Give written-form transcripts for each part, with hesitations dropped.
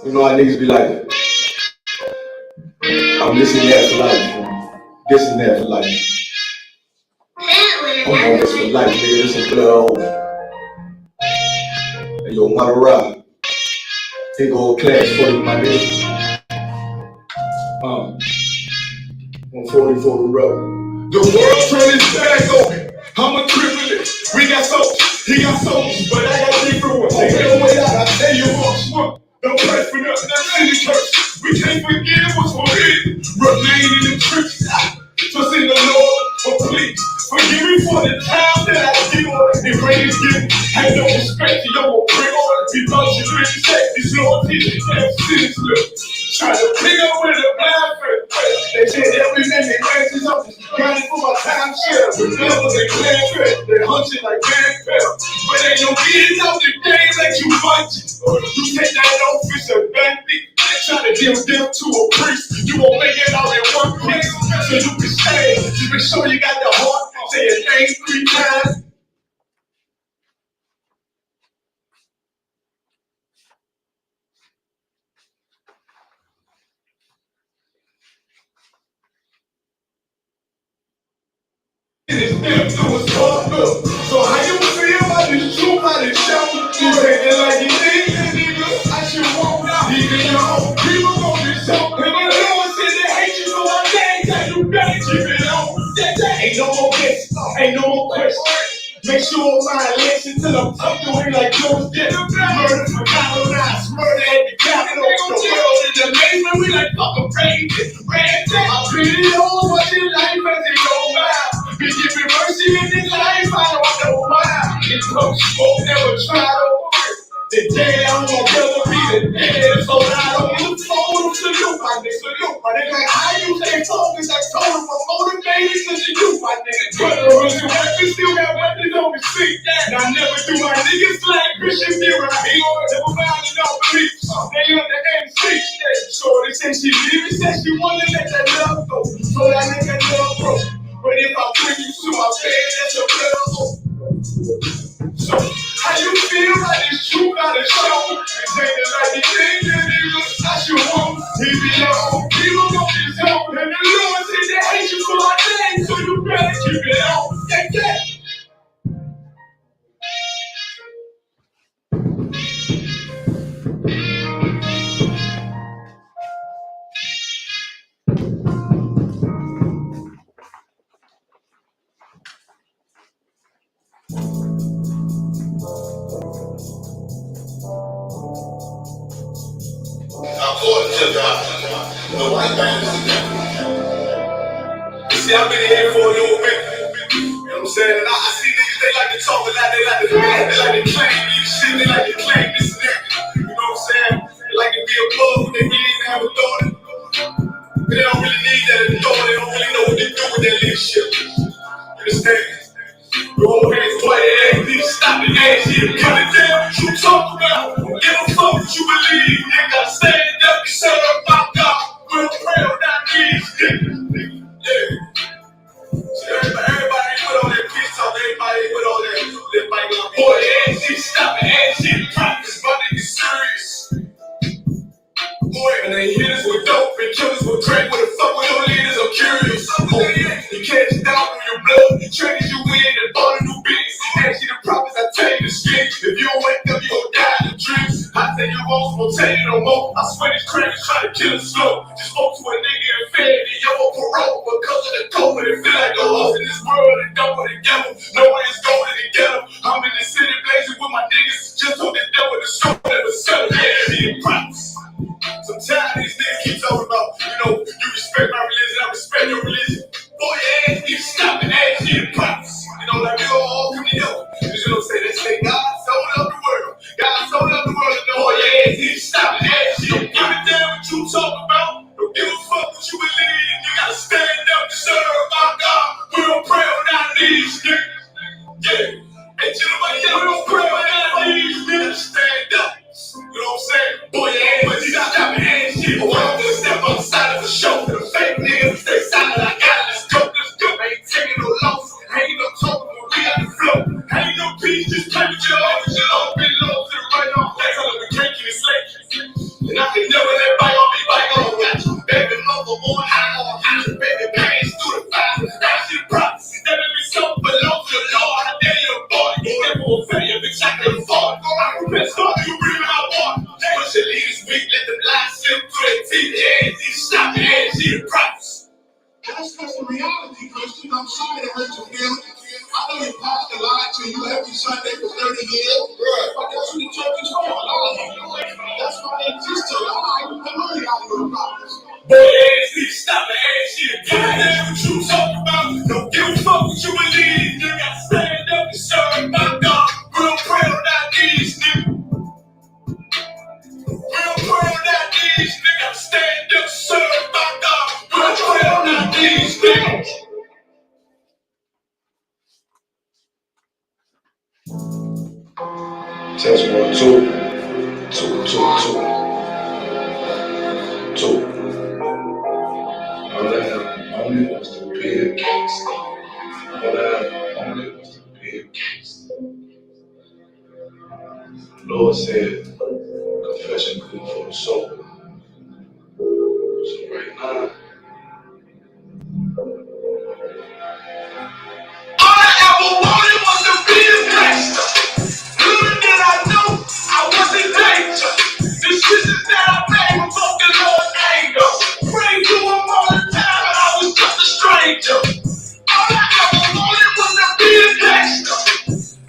You know how niggas be like, I'm this and that for life. This and that for life. I'm on this for life, nigga. This is blood. And yo, Monterey. Take all class for you, my nigga. 140 for the road. The world turned its back on me. I'm a criminal. We got souls. He got souls. But I got different ones. They can't wait out. I tell you what. Don't pray for nothing. That's in the church. We can't forget what's forbidden. Remain in the trenches. Trust in the Lord. But please, forgive me for the time that I give on and praise given. Have no respect to your prayer. Because you really say this Lord teaches them sinless. Try to pick up with a blind friend. They said everything they answers up is counting for my time share. Remember they clan friend. They hunt you like man pepper. But ain't no getting out the game like you punch it. You take that office and bend it. Try to deal them to a priest. You won't make it out in one piece. So you can stay. Just make sure you got the heart. Say your name 3 times. It's them to us fucked up. So how you feel about this truth, how this show? You take it like you think, nigga. I should walk out. Even your own people gon' be shocked. And my Lord said they hate you, so I can't tell you better keep it on. Ain't no more guess, ain't no more question. Make sure my listen till I'm tucked away like Joe's dead. Murder for colonized, murder at the Capitol. The world in the basement, we like fucking crazy. I put it on watching life as it go by. Be giving mercy in this life, I don't know why. It's no smoke, never try to the day I'm gonna never be the dead, so I don't look forward to you, my nigga. Like how you stay focused, I told him I'm motivated since you, my nigga. But the weapons still got weapons on the street. And I never do my niggas like Christian mirror. He never found no beliefs. They on the MC. Shorty said she leaving, said she wanna let that love go. So that nigga love broke. But if I bring you to my bed, that's a blood. So, how you feel like this truth gotta show? This ain't like the thing that niggas I should want. He be on, people gon' be zone. And the Lord said they hate you for my name, so you better keep it on. Yeah. According to God, the white man is the devil. You see, I've been here for a little bit. You know what I'm saying? And I see niggas, they like to talk a lot, they like to claim these shit, they like to claim this and that. You know what I'm saying? They like to be a plug when they really even have authority. But they don't really need that authority, they don't really know what they do with that leadership. You understand? Your whole hands white ass, niggas stop and ask you, cut it down, what you talk about? Don't give a fuck what you believe, nigga. Stand up and shut up about God. We'll pray on that knees, nigga. Yeah. So everybody put on that peace talk, everybody put on that mic on. Boy, ass shit, stop it, ass shit, practice, my nigga serious. Boy, and they hit us with dope and kill us with crack. What the fuck with your leaders? I'm curious. You catch it down on your blood, you trigger you in and bought a new bitch. Ask you the prophets, I tell you the shit. If you don't wake up, you gon' die in the dreams. I tell you won't tell you no more. I swear these crackers try to kill us slow. Just spoke to a nigga and fed and yo on parole because of the COVID. It feel like the lost in this world and double together. No one is going together. I'm in the city blazing with my niggas. Just told the devil to show never settle. Yeah, being prophets. Sometimes these niggas keep talking about, you respect my religion, I respect your religion. Boy, your ass keep stopping, ass shit prophets. Like we all come together. You know what I'm saying? They say God sold up the world. God sold up the world. And boy, your ass keep stopping, ass shit. Don't give a damn what you talk about. Don't give a fuck what you believe. You gotta stand up and serve our God. We don't pray on our knees, nigga. Yeah. Ain't you nobody else? We don't pray on our knees, nigga. Stand up. You know what I'm saying? Boy, your ass, but you got that ass shit. Boy, I'm gonna step on the side of the show. The fake niggas, they silent. I got it. Let's go. I ain't taking no loss. I ain't no talking, but we got the flow. I ain't no peace, just play with your own. Been low to the right on. That's all we can't get it late. And I can never let bygone be bygone. Got you, baby mother on high on high. Baby pains through the fire. Now she promises that if it's so below the Lord, I dare you boy. You never will fail, bitch, I can afford. I repent, so you bring me out water. But she leaves weak, let the blind slip through their teeth. Yeah, she stop the head, she a promise. That's the reality, Christian. I'm sorry to hurt your feelings. I know your pastor lied to you every Sunday for 30 years. But that's what the church is for, lying. That's why they exist to lie. I know you got no problems. Boy, ass need to stop the ass shit. That's what you talking about. Don't give a fuck what you believe. You gotta stand up and serve my God. Real prayer on our knees, nigga. Real prayer on our knees, nigga. Stand up, serve my God. Real prayer on our knees, nigga. Test 1, 2. 2, 2, 2. 2. All that only wants to be a gangster. All that only wants to be a gangster. Lord said, confession good for the soul. So right now, all I ever wanted was to be a gangster. Little did I know I was in danger. Decisions that I made were both the Lord's anger. Prayed to him all the time, and I was just a stranger. All I ever wanted was to be a gangster.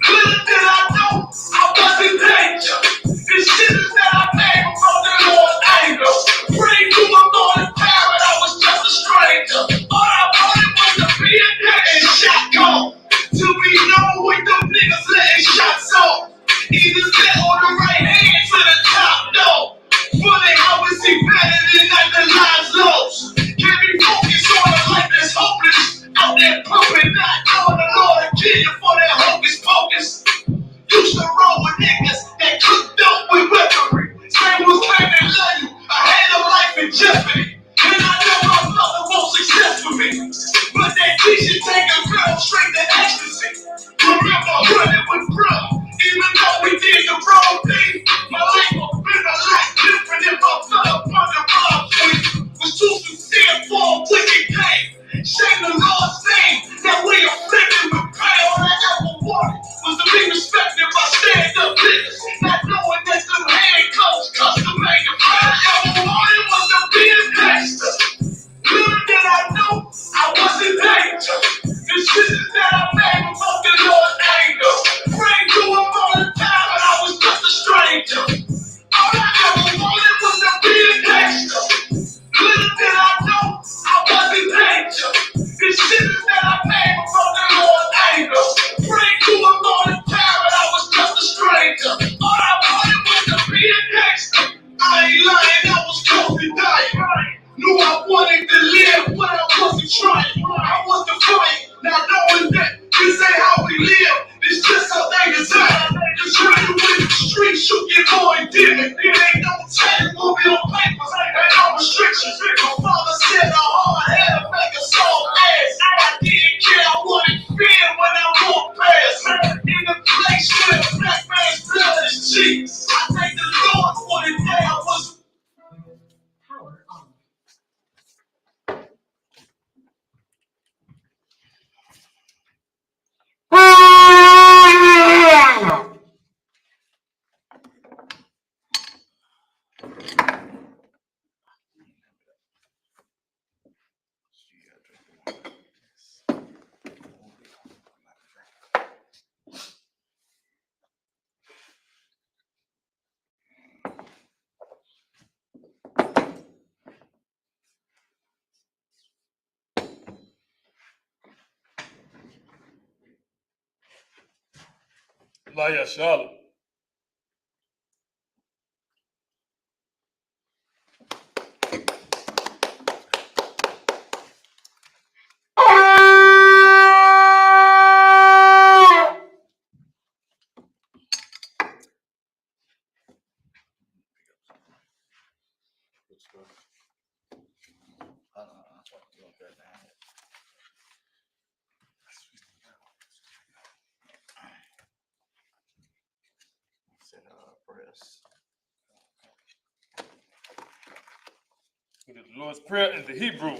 Little did I know I was in danger. Decisions that I made were both the Lord's anger. Prayed to him all the time, and I was just a stranger. All I wanted was to be a gangster. And shot gone. To be known with them niggas letting shots off. Either set on the right hand to the top dog. Funny how is he better than like the lies lost? Can't be focused on a life that's hopeless. Out there pumping, not knowing the Lord to kill you for that hocus pocus. Used to roll with niggas that cooked up with weaponry. Same was claiming they love you. I had a life in jeopardy. And I know my mother won't success for me. But that teacher take a girl straight to ecstasy. Remember running with bro. Even though we did the wrong thing, my life would have been a lot different if I fell up under Rob Street. Was too sincere for a wicked game. Shame the Lord's name that we afflicted with pain. All I ever wanted was to be respected by stand-up niggas. Not knowing that them handcuffs custom made. All I ever wanted was to be a gangster. Little did I know I was in danger. Decisions that I made were both the Lord's anger. Prayed to him all the time, and I was just a stranger. All I ever wanted was to be a gangster. Little did I know I was in danger. Decisions that I made were both the Lord's anger. Prayed to him all the time, and I was just a stranger. All I wanted was to be a gangster. I ain't lying, I was close to dying. Knew I wanted to live, but I wasn't trying. I was defiant, not knowing that this ain't how we live. It's just how they design. Just trying to win the streets, you get more endemic. There ain't no telling what we on papers, ain't no restrictions. My father said a hard head to make a soft ass. I didn't care, I wanted fear when I walked past. In the place where a black man's blood is cheap. I thank the Lord for the day I was. Vaya solo. Press. The Lord's Prayer in the Hebrew.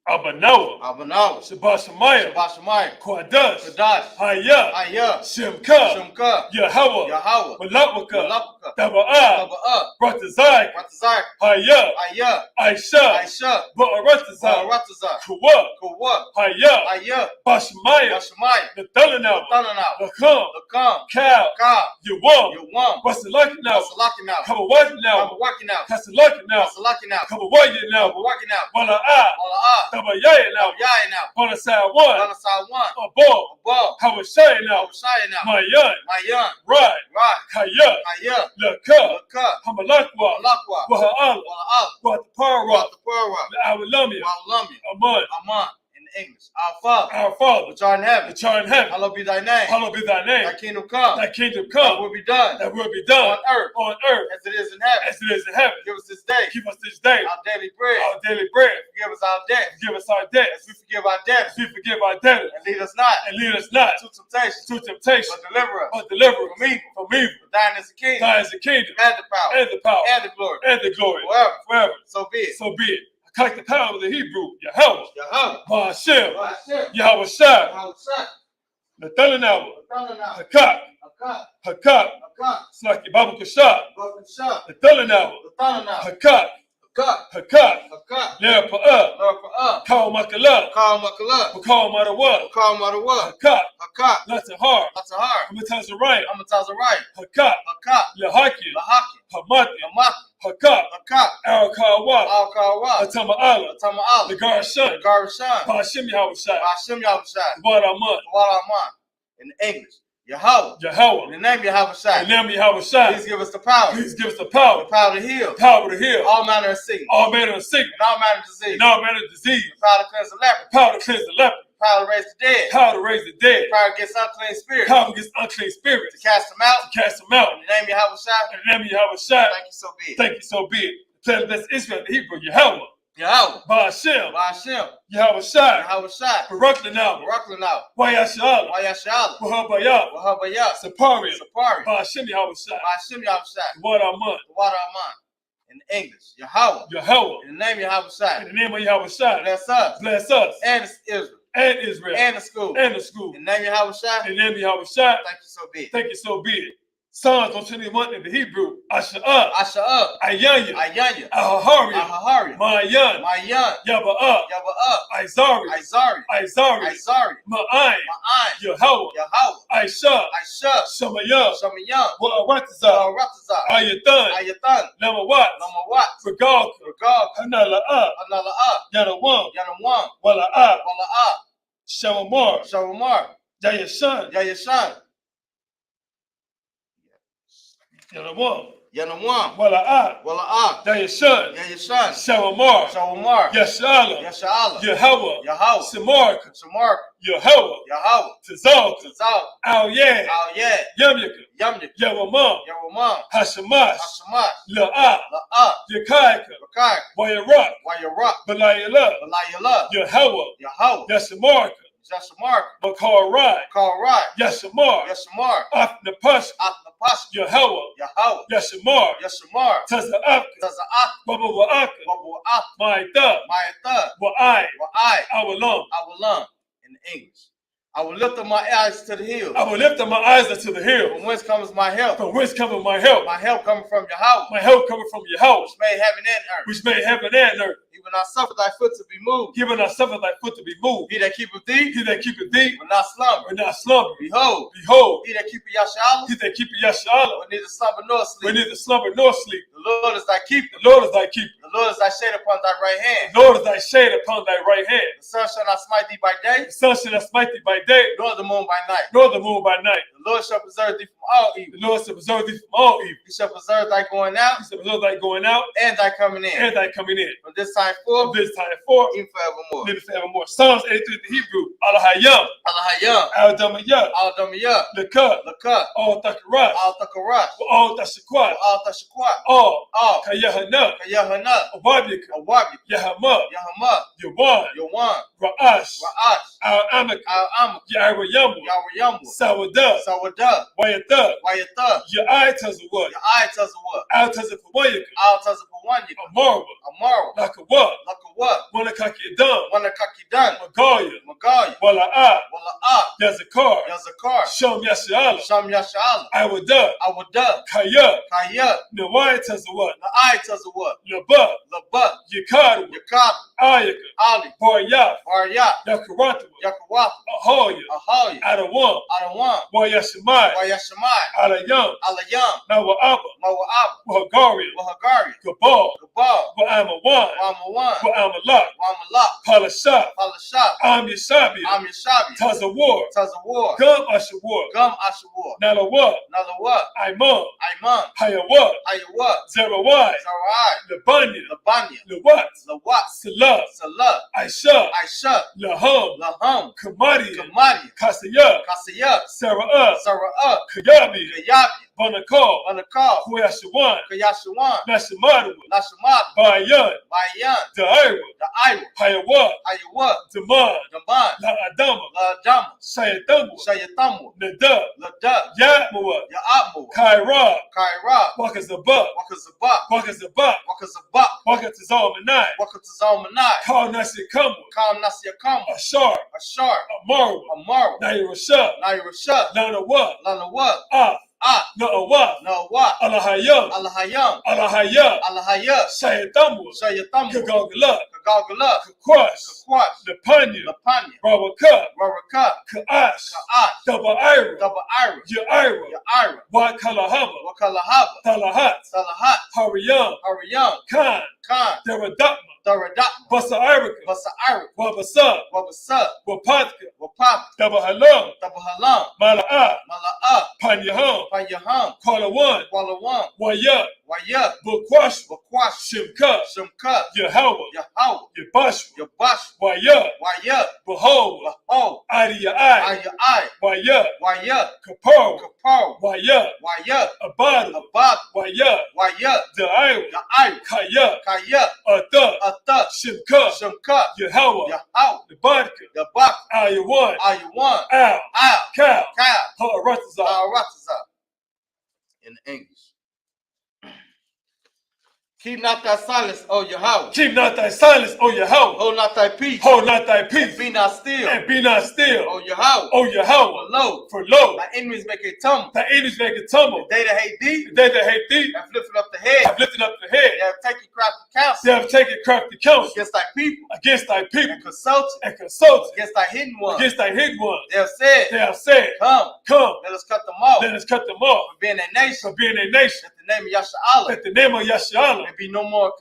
Abanawa. Abanawa. Shabbat Shemayim. Shabbat Shemayim. Kodash. Kodash. Hayah. Hayah. Shemka. Shemka. Yahweh. Yahweh. Malapaka. Malapaka. Taba'ah. Taba'ah. Ratazak. Ratazak. Hayah. Hayah. Aisha. Aisha. Ba'aratazak. Ratazak. Kuwa. Kuwa. Hayah. Hayah. Bashemayim. Bashemayim. Nathalanawa. Nathalanawa. Lakam. Lakam. Kal. Kal. Yawam. Yawam. Wasalakinawa. Wasalakinawa. Kabawakinawa. Kabawakinawa. Kasalakinawa. Wasalakinawa. Kabawayinawa. Kabawakinawa. Wala'ah. Wala'ah. Tabayayinawa. Tabayayinawa. Bonasai one. Bonasai one. Above. Above. Hawashayinawa. Hawashayinawa. Mayan. Mayan. Right. Right. Kaya. Kaya. Laka. Laka. Hamalakwa. Malakwa. Waha'ala. Wala'ah. Watapara. Watapara. La'awalamia. Wa'alamia. Aman. Aman. In English. Our Father. Our Father. Which art in heaven. Which art in heaven. Hallowed be thy name. Hallowed be thy name. Thy kingdom come. Thy kingdom Thy come. will be done. That will be done On earth. On earth. As it is in heaven. As it is in heaven. Give us this day. Give us this day Our daily bread. our daily bread. Forgive us our debts. Forgive us our debts. As we forgive our debtors. As we forgive our debtors. And lead us not. And lead us not To temptation. to temptation. But deliver us. But deliver us From evil. from evil. For thine is the kingdom. Thine is the kingdom. And the power. And the power. And the glory. And the glory. Forever. Forever. So be it. So be it. I collect the power of the Hebrew. Yahweh. Yahweh. Ba'ashem. Hashem. Yahweh Shai. Yahweh. Nathalanawa. Nathalanawa. Hakak. Hakak. Hakak. Hakak. Slaki Babu Kashab. Baruch Nathalanawa. Nathalanawa. Hakak. Hakak. Hakak. Hakak. Lera Pa'ah. Lord for us. Kaw Makala. Call Makala. Bakal Marawa. Call Marawa. Hakak. Hakak. Latahar. Latahar. Hamatazarayim. Amatazariah. Hakak. Hakak. Lahaki. Lahaki. Hamati. Hamati. Hakak. Hakak. Arakawa. Al-Kawa. Atama'ala. Tama'ala. The Garshan. Garishan. Ba'ashem Yahweh Shai. Hashem Yahushai. Waraman. Walaman. In English. Yahweh. In Yahweh. the name Yahushai. And name Yahweh Shai. Please give us the power. Please give us the power. The power to heal. Power to heal. All manner of sickness. All manner of sickness. And all manner of disease. And all manner of disease. The power to cleanse the leper. Power to cleanse the leper. The power to raise the dead. Power to raise the dead. The power against unclean spirits. Power against unclean spirits. To cast them out. To cast them out. In the name Yahushai. In the name of Yahweh Shai. Thank you, so be it. Thank you, so be it. Tell that's Israel, the Hebrew, Yahweh. Yahweh. Ba'ashem. Hashem. Yahweh Shai. Yahushai. Baraklanawa. Baruch Wayashala. Wayashala. Wahabaya. Wahabaya. Sapari. Sapari. Ba'ashem Yahweh Shai. Hashem Yahushai. Waraman. Wadaman. In English. Yahweh. Yahweh. In the name Yahushai. In the name of Yahweh Shai. Bless us. Bless us. And Israel. And Israel. And the school. And the school. In the name Yahushai. In the name of Yahweh Shai. Thank you, so be it. Thank you, so be it. Psalms 121 in the Hebrew. Asha'ah. Asha'ah. Ayanya. Ayanya. Ahahari. Ahahari. Mayan. Mayan. Yaba'ah. Yaba'ah. Izari. Izari. Izari. Izari. Ma'ayin. Ma'ayin. Yahweh. Yahweh. Aisha. Aisha. Shamayah. Shamayah. Wa'aratazah. Ratazah. Ayatan. Ayatan. Lamawat. Lamawat. Regalka. Regal. Hanala'ah. Anala'ah. Yanawam. Yanawam. Wala'ah. Wala'ah. Shamamar. Shawamar. Yayashan. Yayashan. Yanawam. Yanawam. Wala'ah. Wala'ah. Yayashan. Yayashan. Shamamar. Shawamar. Yashala. Yasha'ala. Yahweh. Yahweh. Samarka. Shamarka. Yahweh. Yahweh. Tazalka. Tazal. Al-Yad. Al-Yad. Yamyaka. Yamnik. Yawamam. Yawamam. Hashamash. Hashamash. La'ah. La'ah. Yakaika. Rakai. Wayarak. Wayarak. Balayala. Balayala. Yahweh. Yahweh. Yashamarka. Jashamarka. Makarai. Karai. Yashamar. Yashamar. Afnapash. Atnapash. Yahweh. Yahweh. Yashamar. Yashamar. Taza'aka. Taza'at. Baba Wa'aka. Wabu'at. Ma'ita. Ma'atah. Wa'ai. Wa'ai. Awalam. Awalam. In English. I will lift up my eyes to the hills. I will lift up my eyes unto the hills. From whence comes my help? From whence cometh my help? My help coming from Yahweh. My help coming from Yahweh, Which made heaven and earth. which made heaven and earth. He will not suffer thy foot to be moved. Given us suffer thy foot to be moved. He that keepeth thee He that keepeth thee will not slumber. will not slumber. Behold, Behold, he that keepeth Yashala he that keepeth Yashala will neither slumber nor will sleep. neither slumber nor sleep. The Lord is thy keeper. The Lord is thy keeper. The Lord is thy shade upon thy right hand. The Lord is thy shade upon thy right hand. The sun shall not smite thee by day, The sun shall not smite thee by day, nor the moon by night. nor the moon by night. The Lord shall preserve thee from all evil. The Lord shall preserve thee from all evil. He shall preserve thy going out He shall preserve thy going out and thy coming in. and thy coming in. From this time From forth, this time forth, even forevermore. live forevermore. Psalms 83 in the Hebrew. Alahayam. Allahayam. Al-Damayah. Al-Damiyah. Lakah. Lakah. All Thakarash. Al-Takarash. All Tashakwat. Al-Tashakwat. All Al. Kayahana. Kayahana. Awabika. Awabi. Yahama. Yahama. Yawan. Yawan. Ra'ash. Ra'ash. Al-Amaka. Al-Amak. Yarayamu. Yawayamu. Sawada. Sawada. Wayatha. Wayatha. Ya'ai Tazawad. Your eye tells her what? Al Tazawayaka. Al tells her for one year. Amara. Amara. Lakawa. Lakawa. what? Wanakakidan, Wanakakidan, Magoya, Magaya, Wala'a, Wala'a, Yazakar, Yazakar, Shom Yashala, Sham Yasha'ala, Awada, Awada, Kaya, Kaya, Nawai Tazawat, Na'ai Tazawat, Laba, Labat, Yakadu, Yakab, Ayaka, Ali, Boya, Varyat, Yakaratu, Yakawat, Ahoya, Ahaya, Adawan, Adawan, Wayashamai, Wayashamai, Alayam, Alayam, Nawa'aba, Mawa'ab, Wahagaria, Wahagari, Gabal, Gabal, Wa'amawan, Wamawan, Wa'amalak, Wamalak, Palashah, Palashab, Amishabia, Amishabi, Tazawar, Tazawar, Gum Ashawar, Gum Ashawar, Nalawa, Nalawat, Aiman, Aiman, Hayawa, Ayawat, Zerawai, Zarai, Labanya, Labanya, Lawat, Lawat, Salah, Salah, Aisha, Aisha, Laham, Laham, Kamadia, Kamadi, Kasaya, Kasiyat, Sarah, Sara'at, Kayabi, Kayabi, Banakal, Banakal, Kuyashawan, Kayashawan, Nashamadu, Nashamad, Bayan, Bayan, Daira, the Iowa, Hayawa, Ayawat, Daman, Daman, La Adama, La Dama, Shayatamu, Shayatamu, Nada, Lada, Yatmawa, Ya'abu, Kaira, Kaira, Wakazaba, Wakazabak, Wakazaba, Wakazabak, Wakatazalmanai, Wakatazalmanai, Kal Nasikamu, Kam Nasiyakam, Ashar, Ashar, Amaru, Amaru, Nairasha, Nairasha, Lanawa, Lanawat, Ah, Na'awat, Na'awa, Alahayam, Alahayam, Alahaya, Alahayat, Shayatamu, Shayatamu, Kagagala, Kagagala, Kakwash, Kakwash, Napanya, Lapanya, Rawaka, Raraka, Kaash, Ka'ash, Daba Ira, Daba Ira, Yaira, Ya'ira, Wakalahaba, Wakalahaba, Talahat, Salahat, Hariyam, Hariyam, Khan, Khan, Deradakma, Daradatma, Basa Irika, Basa Ira, Wabasa, Wabasa, Wapatka, Wapap, Daba Halam, Dabahalam, Mala'a, Mala'a, Panyaham, Panyaham, Kalawan, Walawan, Waya, Waya, Bukwash, Wakwash, Shimka, Shemka, Yahweh, Yahweh, Yabashwa, Yabash, Waya, Waya, Behold, Behold, Aya, Ayai, Waya, Waya, Kapar, Kapar, Waya, Waya, Abadu, Abad, Waya, Waya, Da'ira, Ya'ai, Kaya, Kaya, Ata, Ata, Shimka, Shemka, Yahweh, Yahweh, Yabadka, Yabak, Ayawan, Ayuwan, Al, Al, Cal, Kal, Ha'aratazah. Al-Rataza, in English. Keep not thy silence, O Yahweh. Keep not thy silence, O Yahweh. Hold not thy peace. Hold not thy peace. Be not still. And be not still, O Yahweh. O Yahweh. Lo, For lo, thy enemies make a tumble. thy enemies make it tumble. They that hate thee They that hate thee have lifted up the head. have lifted up the head. They have taken crafty counsel They have taken crafty counsel against thy people against thy people and consulted and consulted against thy hidden ones. against thy hidden ones. They have said, They have said, Come, come, let us cut them off let us cut them off from being a nation. from being a nation. That the name of Yasha'Allah That the name of Yashala may be no more.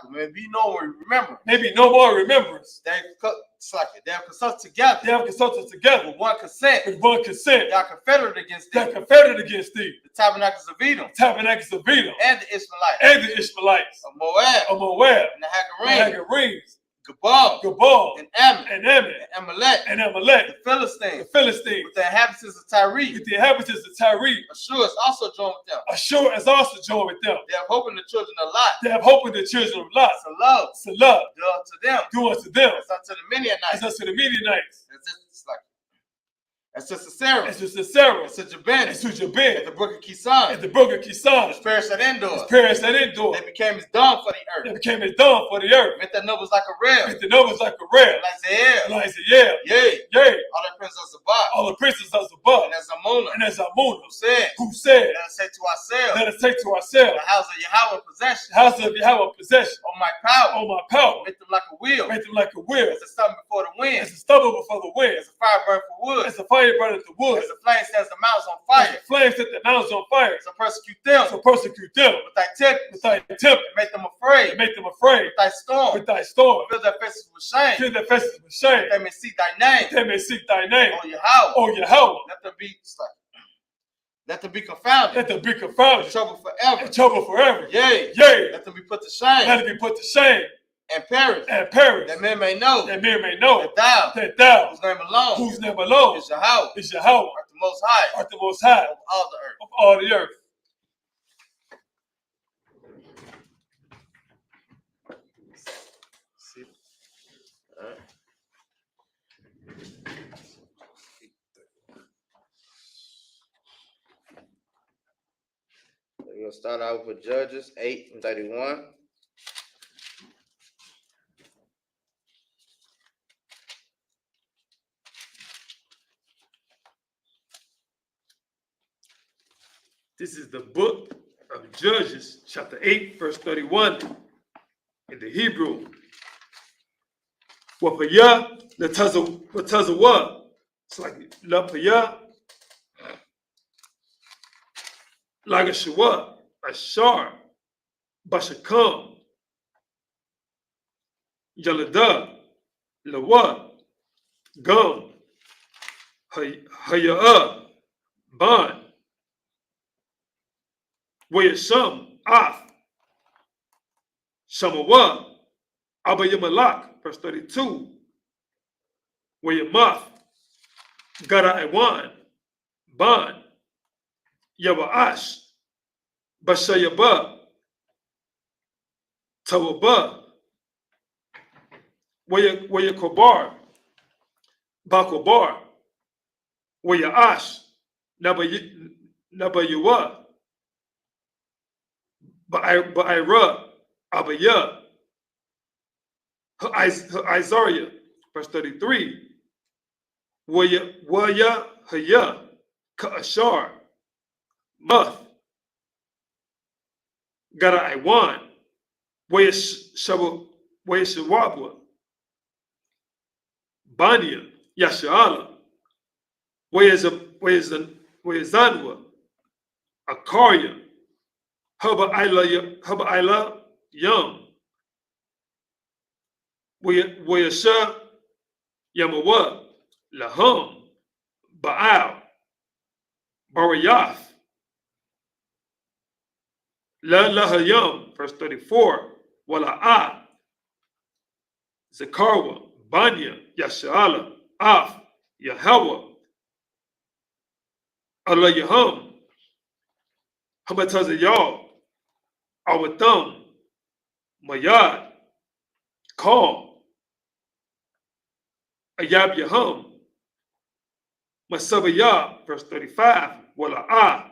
May be no more remembrance. maybe no more remembrance. They have consulted together They have consulted together with one consent. with one consent. They are confederate against They thee. are confederate against thee. The tabernacles of Edom Tabernacles of Edom and the Ishmaelites and the Ishmaelites of Moab of Moab and the and Hagarim, Hagarenes, Gabal Gabal and Ammon and Ammon and Amalek, and Amalek, the Philistines, the Philistines, with the inhabitants of Tyre. with the inhabitants of Tyre. Ashur is also joined with them. Ashur has also joined with them. They have hope in the children of Lot. They have hope in the children of Lot. So love, Salah, do unto them, do unto them as unto the Midianites, as unto the Midianites, as to Sarah, as to Sarah, as to Jabin, as to at Jabin, the brook of Kisan, at the brook of Kisan, which perished at Endor. his parents that endure. They became as dawn for the They earth. became as dawn for the earth. Meant their numbers like a rail. With the numbers like a rail. Like Zael. Like yeah, Yea. yea. All the princes of Zabah. All the princes of Zabah And as Amunah. and as Amunah, Who said, who said, let us say to ourselves, let us take to ourselves the house of Yahweh possession. the house of Yahweh possession. On my power. On my power. Make them like a wheel. Make them like a wheel. As a stumble before the wind. As a stubble before the wind. As a fire burn for wood. As a fire burneth the wood. As the flame sets the mountains on As fire. the flames set the mountains on fire. So persecute them. So persecute them With thy tempest. with thy temper. Make them afraid. And make them afraid With thy storm. with thy storm. Fill their faces with shame. Fill their faces with shame. That they may seek thy name. They may seek thy name. O Yahweh. O Yahweh. Let them be confounded. Let them be confounded. Trouble forever. In trouble forever. Yea. Yea. Let them be put to shame. Let it be put to shame. And perish. And perish. That men may know. That men may know. That thou. That thou. Whose name alone. Whose name alone. Is Yahweh. Is Yahweh. Art the most high. Art the most high. Of all the earth. Of all the earth. We're going to start out with Judges 8:31. This is the book of Judges, chapter 8, verse 31 in the Hebrew. Wapaya latazawa. It's like lapaya, lagashawa, ashar, bashakam, yalada, lawa, gum, hayaa, ban, wayasham, af, shamawa, abayamalak, verse 32, wayamath, gada iwan, ban, yawaash, bashayaba, tawaba, wayakobar, bakobar, wayaash, nabayuwa, ba'ira, abaya, Isaiah, verse 33, waya haya, ka'ashar, muth, gada iwan, wayashawabwa, banya, yashala, wayazanwa, akarya, haba ila yum, wayasha, yamawa, lahum, baal, barayath, la lahayam, verse 34, wala'ah, Zakarwa, Banya, Yashala, Af, Yahweh, Alayaham, Hamatazayal, Awatham, Mayad, Kal, Ayab Yaham, Masabaya, verse 35, Wala'ah,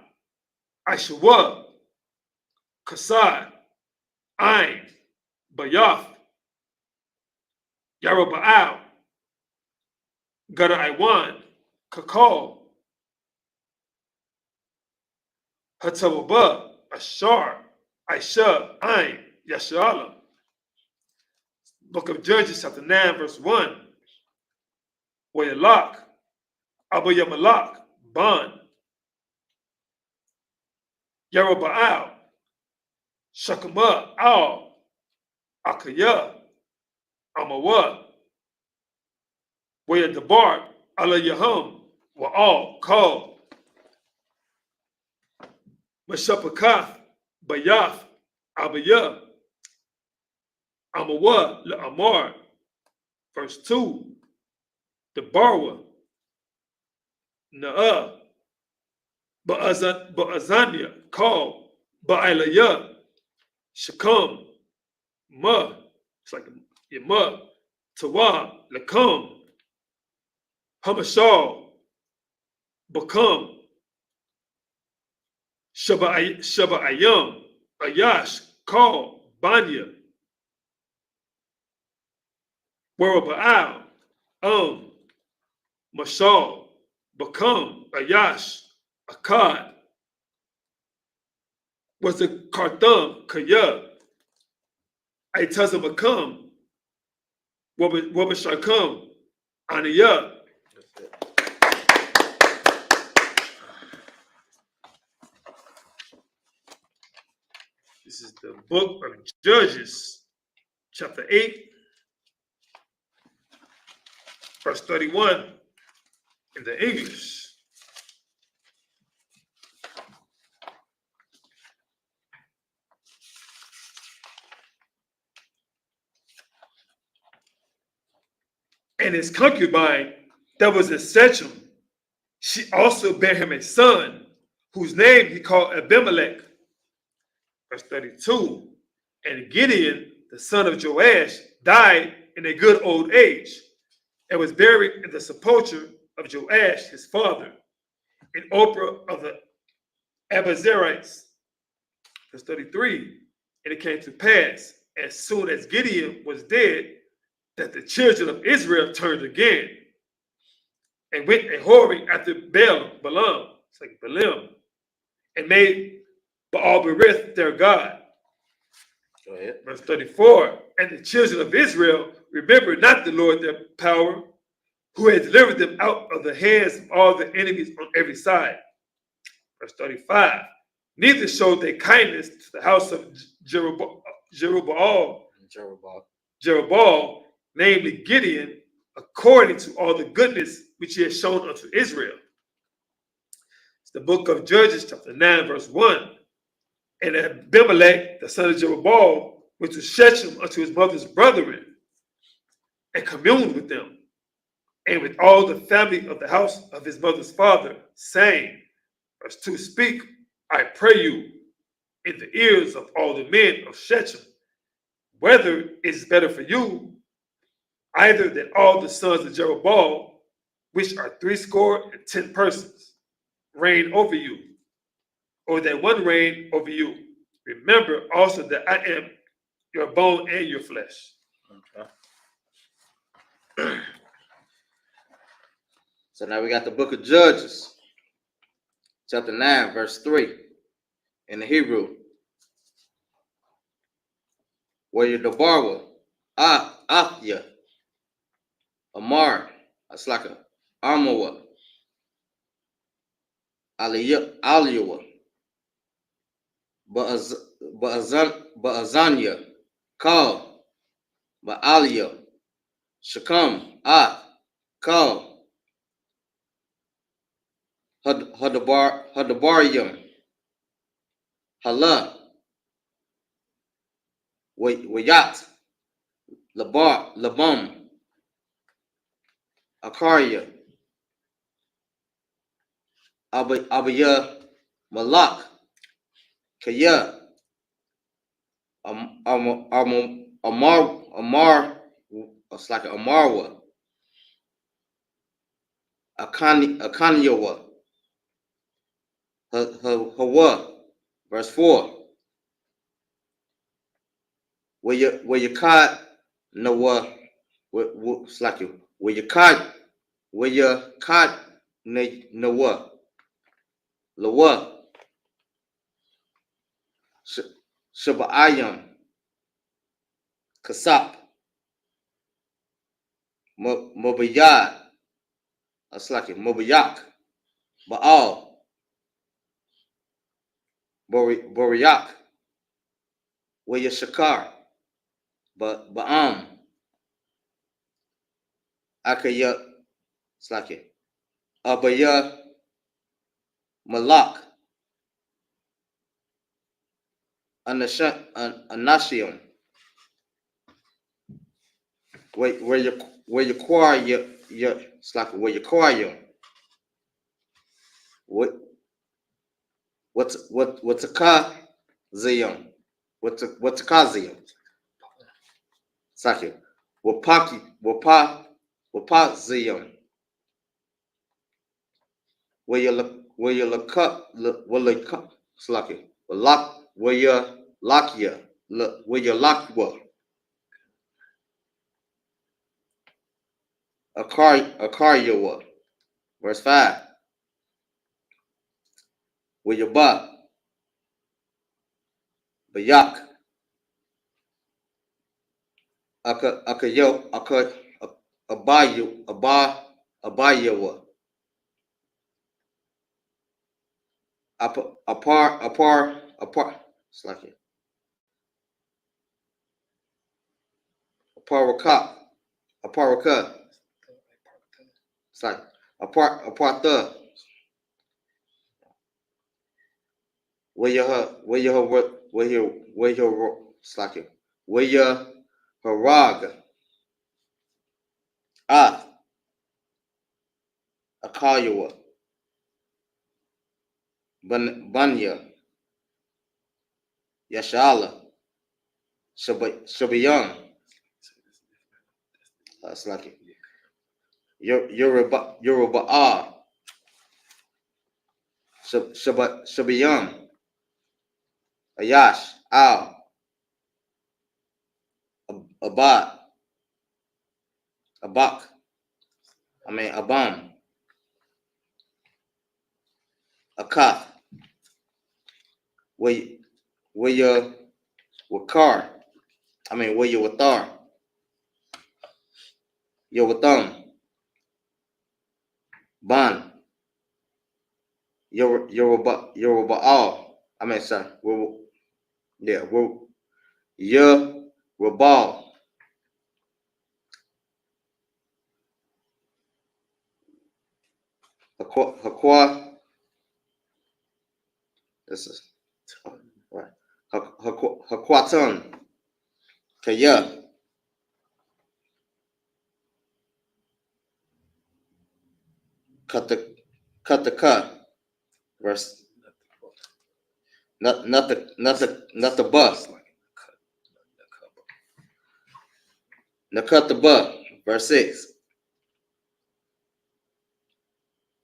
Aishawa, Kasad, Ain, Bayath, Yaraba'al, Gada Iwan, Kakal, Hatawaba, Ashar, Aisha, Ain, Yashala. Book of Judges, chapter 9, verse 1. Wayalak, Abayamalak, Ban, Yaraba'al, Shakama, Al, Akaya, Amawa, Wayadabar, Alayaham, Wa'al, Kal, Mashapakath, Bayath, Abaya, Amawa, La'amar, verse 2. The Barwa, Na'ah, Ba'azania, Kal, Ba'ilaya, Shakam, Ma, it's like Ma, Tawa, Lakam, Hamashal, Bakam, Shaba'ayam, Ayash, Kal, Banya, Weraba'al, Mashal, Bakam, Ayash, Akkad, was the Kartham, Kaya, Aitazamakam, Wabashakam, Aniyah. This is the book of Judges, chapter 8, verse 31 in the English. And his concubine, that was a Shechem, she also bare him a son, whose name he called Abimelech. Verse 32. And Gideon, the son of Joash, died in a good old age, and was buried in the sepulchre of Joash, his father, in Ophrah of the Abazarites. Verse 33. And it came to pass, as soon as Gideon was dead, that the children of Israel turned again and went a whoring after Balaam. It's like Balaam, and made Baal-berith their god. Go ahead. Verse 34, and the children of Israel remembered not the Lord their power, who had delivered them out of the hands of all the enemies on every side. Verse 35, neither showed they kindness to the house of Jeroboam, namely Gideon, according to all the goodness which he had shown unto Israel. It's the book of Judges, chapter 9, verse 1. And Abimelech, the son of Jeroboam, went to Shechem unto his mother's brethren, and communed with them, and with all the family of the house of his mother's father, saying, verse 2, speak, I pray you, in the ears of all the men of Shechem, whether it is better for you, either that all the sons of Jeroboam, which are 70 persons, reign over you, or that one reign over you. Remember also that I am your bone and your flesh. Okay. So now we got the book of Judges, chapter 9, verse 3, in the Hebrew. Where your Debarwa, Athya, Amar, that's like a Amawa, Aliyawa, Ba'azanya, Kal, Ba'aliya, Shakam, Kal, Hadabaryam, Hala, Wayat, Labam, Akarya, Abaya, Malak, Kaya, Amar, it's like Amarwa, Akanyawa, Hawa, verse 4. Where you caught Noah, it's like you, where you caught Noah, Lawa, Shabbayam, Kasap, Mobayad, that's like it, Mobayak, Baal, Boriak, where you Shakar, Ba'am, Akaya, it's like it, Abaya, Malak, Anashium, where you acquire your it's like where you acquire what's a kazium, what's a kazium, it's like it, wapazium, where you look up, it's like it, where you lock ya, where you lock what, a car you what, verse 5, where you bayak, abayawa, apart, it's like it, aparaka, it's like apart the, where you it's like it, where you harag, akayawa, banya, yashala, shabayam, it's like it, Yoruba, shabayam, ayash, al, abak, abam, akaf, where your wakar. I mean where your wathar. Your watham. Ban. Your all. I mean sorry. Yeah, your rabal. Hakwa. This is right. Hakwatan. Kaya. Cut the cut. Verse not the bus. Now cut the buck. Verse 6.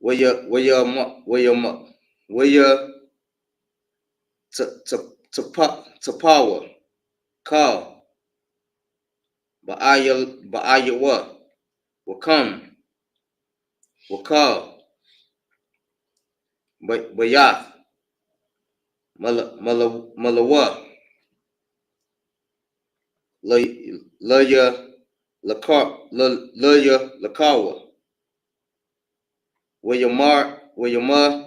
Where your to power call Ba'aya what will come will call Bayath Malawa Laya Lakawa where your ma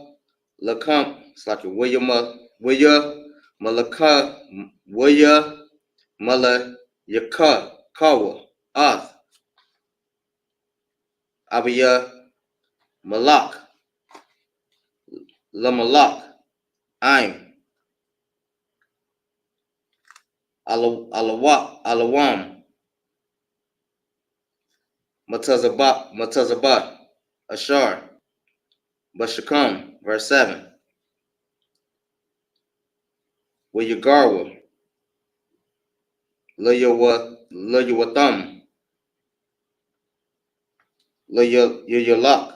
Lakam it's like where your Malaka where your Mala Yaka Kawa Ath Abiya Malak Lamalak I'm Alawam Matazabat Ashar Bashakam verse 7 where your garwa Layawatham Layalak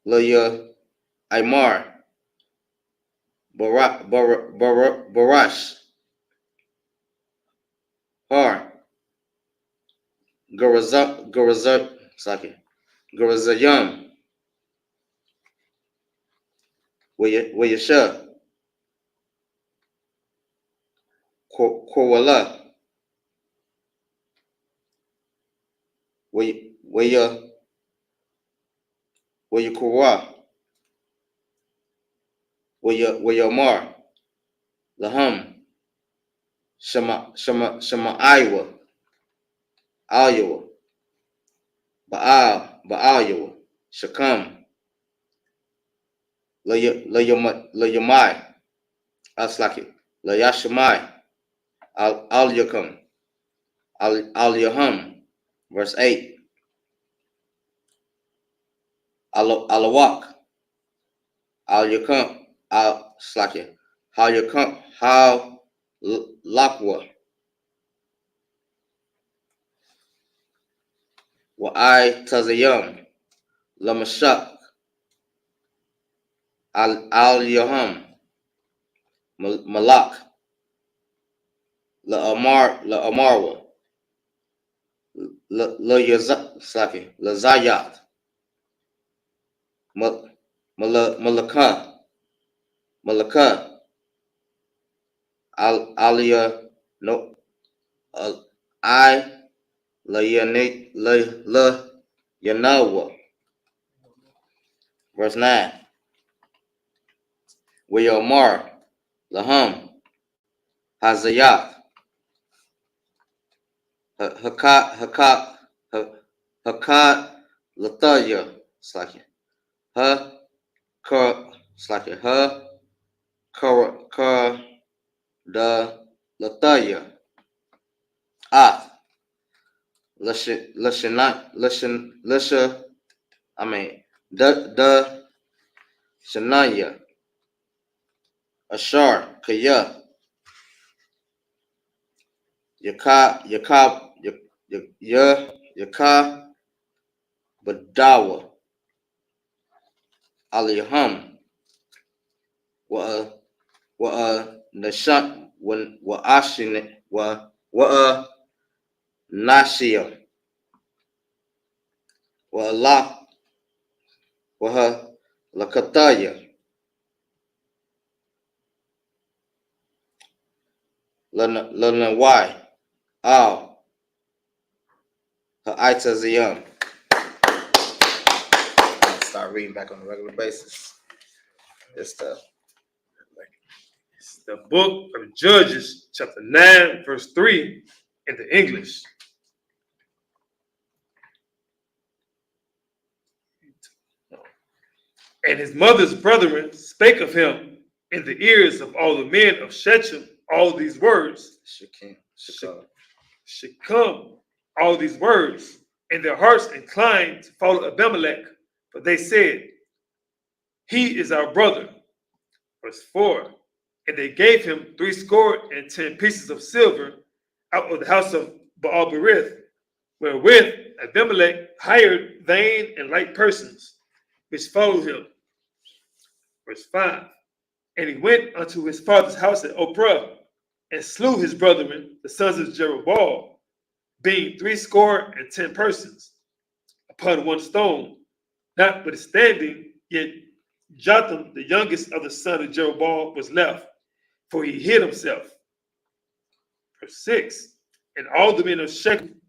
Laya Aymar Barash Har Garazayam where your shah Korwala where your Korwa where your Mar Laham Shema Iowa Baal Shakam Layamai Aslaki Layashamai Al Yakam Al Yaham verse 8 Alawak Al Yakam Al Slaki How Yakam How Lakwa Wa I Tazayam Lamashak Al Yaham Malak La Amarwa La Yazaki La Zayat Malaka Alia no I La Yanawa verse 9 where your Mar Laham Hazayat Hakat Lataya Slaki Ha Kar Slaki Ha Kar Da Lataya Ath Lasha I mean the Shanaya Ashar Kaya Yaka Yaka Badawa Aliham wa Nashat wa Ashin wa Nashia wa La wa Lakataya Lana Y. Al. Ha'ita Ziyam. I'll start reading back on a regular basis. This stuff. It's the book of Judges, chapter 9, verse 3, in the English. And his mother's brethren spake of him in the ears of all the men of Shechem all these words. Shechem, all these words, and their hearts inclined to follow Abimelech, for they said, he is our brother. Verse 4, and they gave him 70 pieces of silver out of the house of Baal-berith, wherewith Abimelech hired vain and light persons, which followed him. Verse 5, and he went unto his father's house at Oprah, and slew his brethren, the sons of Jerubbaal, being 70 persons, upon one stone. Notwithstanding, yet Jotham, the youngest of the son of Jerubbaal, was left, for he hid himself. Verse 6, and all the men of Shechem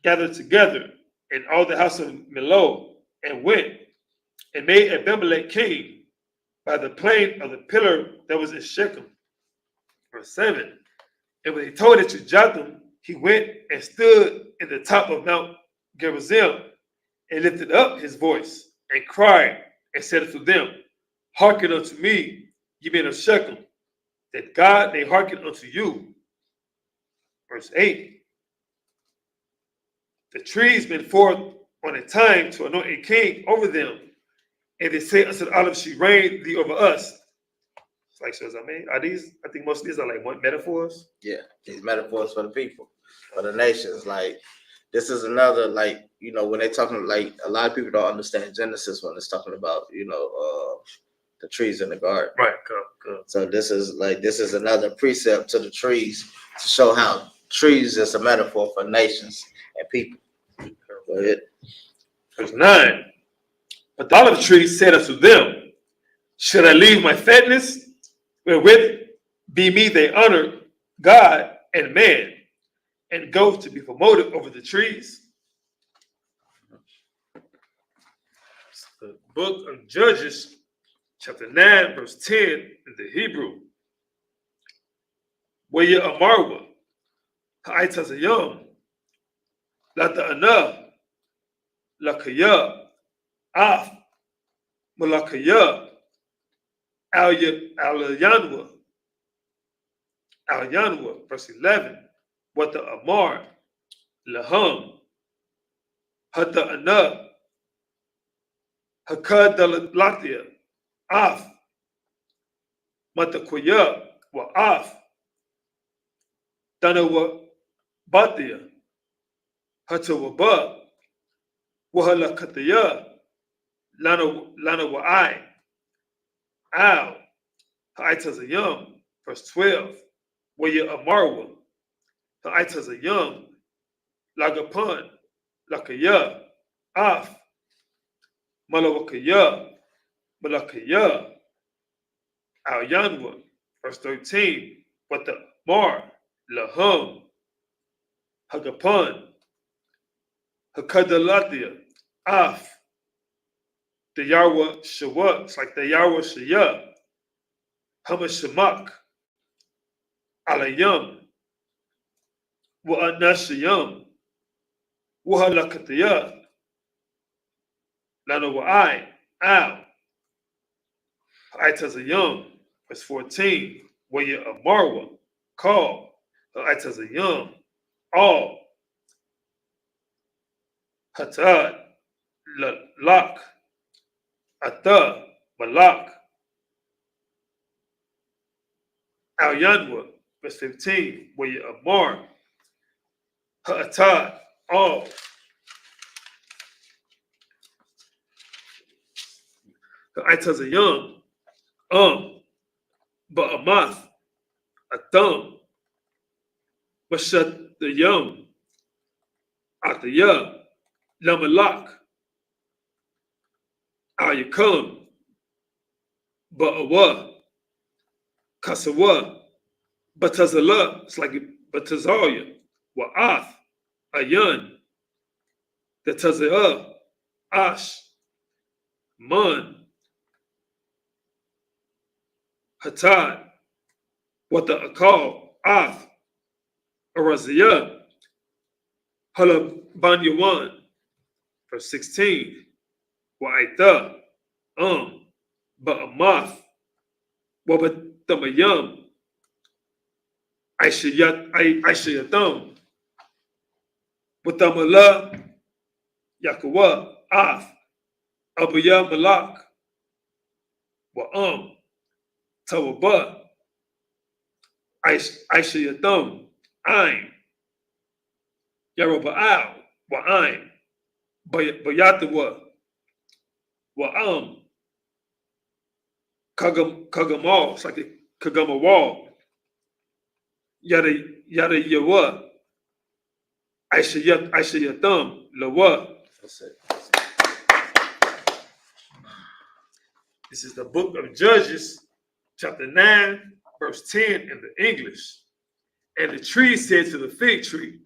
gathered together, and all the house of Milo, and went, and made Abimelech king by the plain of the pillar that was in Shechem. Verse 7, and when he told it to Jotham, he went and stood in the top of Mount Gerizim, and lifted up his voice, and cried, and said unto them, hearken unto me, ye men of Shechem, that God may hearken unto you. Verse 8, the trees went forth on a time to anoint a king over them, and they say unto the olive, she reigned thee over us. It's like, so I mean, are these, I think most of these are like what, metaphors? Yeah, these metaphors for the people, for the nations. Like, this is another, like, you know, when they're talking, like, a lot of people don't understand Genesis when it's talking about, you know, the trees in the garden. Right, good. So this is another precept to the trees to show how trees is a metaphor for nations and people. Go ahead. Verse 9, but the olive tree said unto them, should I leave my fatness, wherewith be me they honor God and man, and go to be promoted over the trees? The book of Judges, chapter 9, verse 10 in the Hebrew. Waya Amarwa, Ha'itazayam, Lata Ana, Lakaya, Af, Malakaya, Al-Yanwa, verse 11, Wata Amar, Laham, Hata Ana, Hakadalatia, Af, Matakoya, Wa Af, Danawa Batia, Hatawaba, Wahalakataya, Lana Wa'ai, Al, Ha'itazayam, verse 12, Waya Amarwa, Ha'itazayam, Lagapan, Lakaya, Af, Malawakaya, Malakaya, Al Yanwa, verse 13, but the Mar, Lahum, Hagapan, Hakadalatia, Af, the Yarwa Shawa, it's like the Yarwa Shaya, Hamashamak, Alayam, Wa'anashayam, Wahalakataya, Lana Wa'ai, Al, Ha'itazayam, verse 14, Waya Amarwa, Call, Ha'itazayam, All, Hatad, Lak, Ata, Malak, Al Yanwa, verse 15, Waya Amar, Ha'atad, All, Ha'itazayam, Ba'amath, Atam, Washat the Yum, Ataya, Lamalak, Ayakam, Ba'awa, Kasawa, Batazallah, it's like Batazalia, Wa'ath, Ayun, the Tazah, Ash, Mun, Hatad, what the Akal, Ath, Araziyah, Halabanyawan, verse 16, Wa'aitha, Ba'amath, Wabatamayam, Aishayatam, Watamala, Yakawa, Ath, Abaya Malak, Wa'am, Tawaba, Aishayatam, Ain, Yaroba'al, Wa'ain, Bayatawa, Wa'am, Kagamal, it's like a Kagamawal, Yada Yawa, Aishayatam, Lawa. That's it. This is the book of Judges, chapter 9, verse 10 in the English. And the tree said to the fig tree,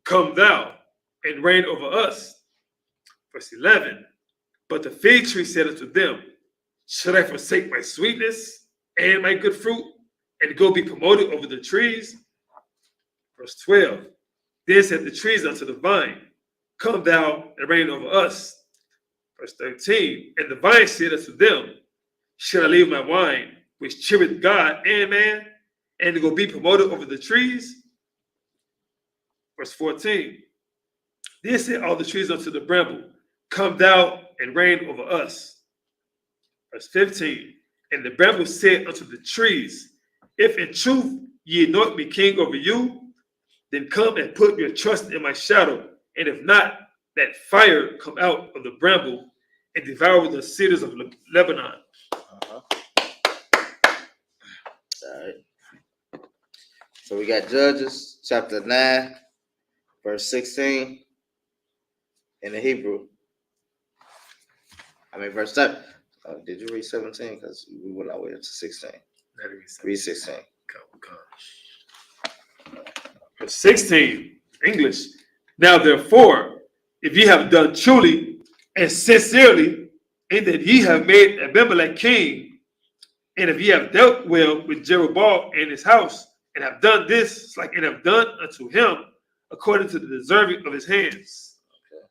come thou and reign over us. Verse 11. But the fig tree said unto them, should I forsake my sweetness and my good fruit and go be promoted over the trees? Verse 12. Then said the trees unto the vine, come thou and reign over us. Verse 13. And the vine said unto them, should I leave my wine, which cheereth God and man, and go be promoted over the trees? Verse 14. Then said all the trees unto the bramble, come thou and reign over us. Verse 15. And the bramble said unto the trees, if in truth ye anoint me king over you, then come and put your trust in my shadow, and if not, that fire come out of the bramble and devour the cedars of Lebanon. Uh-huh. All right. So we got Judges chapter 9, verse 16 in the Hebrew. Verse 7. Did you read 17? Because we went all the way up to 16. Read 16. Verse 16, English. Now therefore, if ye have done truly and sincerely, in that ye have made Abimelech king, and if ye have dealt well with Jeroboam and his house, and have done this, and have done unto him according to the deserving of his hands. Okay.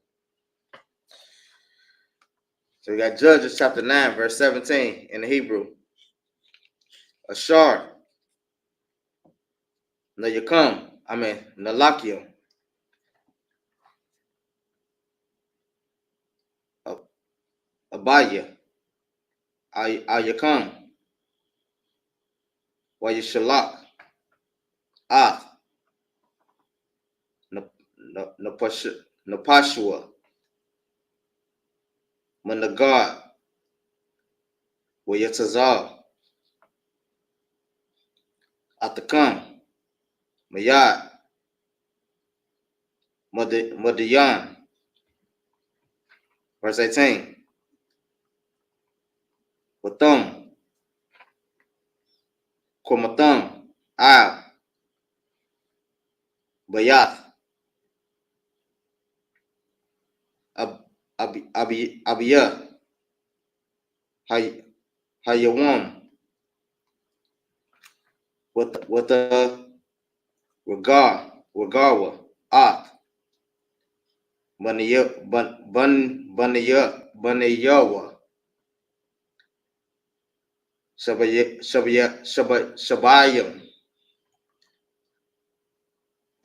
So we got Judges chapter 9, verse 17 in the Hebrew. Ashar, Nayakam, Nalakium, Abaya, Ayakam, Wayashalak, Ath, Napashua, Managad, Wayatazar, Atakam, Mayad, Madayan. Verse 18. Watham, Komatham, Al, Bayath, Abiyah, Hayawam, with the Regawa, Ath, Banayawa, Shabayim,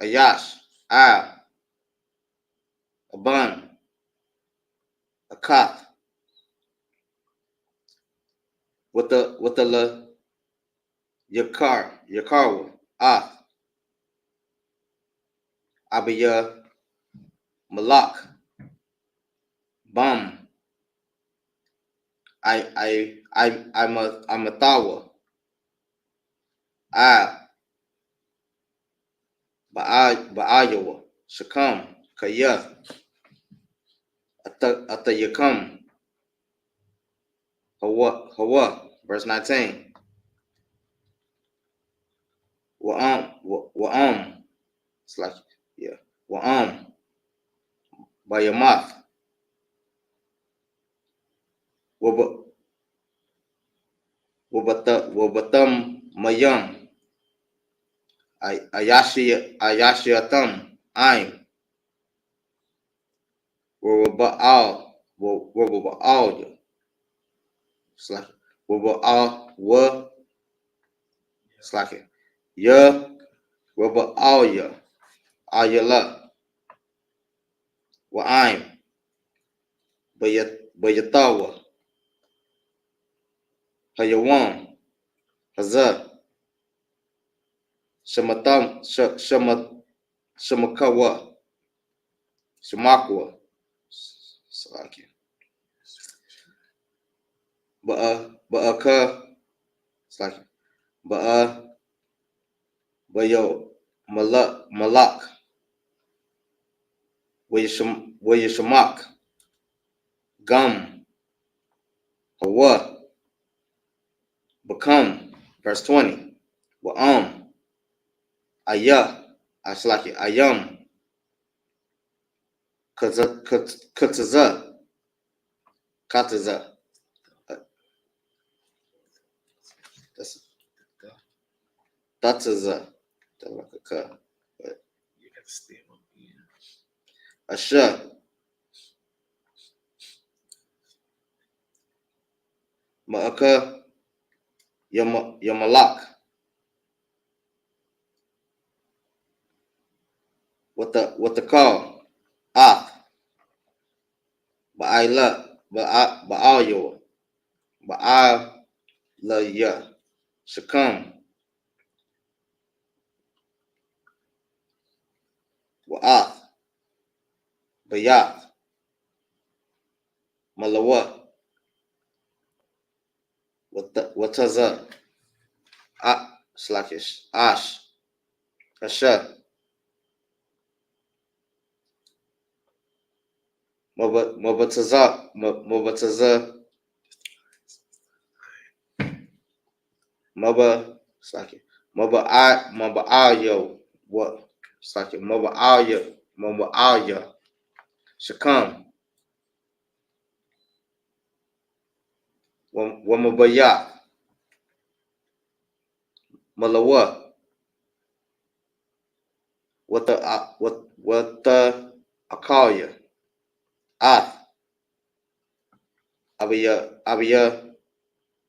Ayash, Al, Aban, Akath, with the Yakarwa, Ath, Abiyah, Malak, Bam, Amathawa, Ba'ayawa, Shakam, Kayath, Atayakam, Hawa, verse 19. Wa'am. It's like, yeah. Wa'am. By your mouth. Wabatam mayam. Ayashiatam. I'm. Waba'al. It's like, Waba'al. It's like, ya. Waba'al ya. Ayala. Wa'im. Bayatawa. Hayawam. Hazar. Shamatam. Shamakawa. Shamakwa. Salaki. Ba'aka. Salaki. Bayo. Malak. Shamak. Gum. Hawa. Become. Verse 20. Ayah. Salaki. Ayam. Kataza. Tataza. You got to stand up again. Asha. Ma'aka. Yamalak. What the call? Ba'ila. Ba'ayo. Ba'al. La ya. Shakam. Wa'ath. Bayath. Malawa. Wataza. Slakish. Ash. Asha. Mabataza. Maba. Slaki. Maba'ayo. What? Slaki. Maba'aya. Shakam. Wamabaya. Malawa. What the Akaya. Ath. Abaya.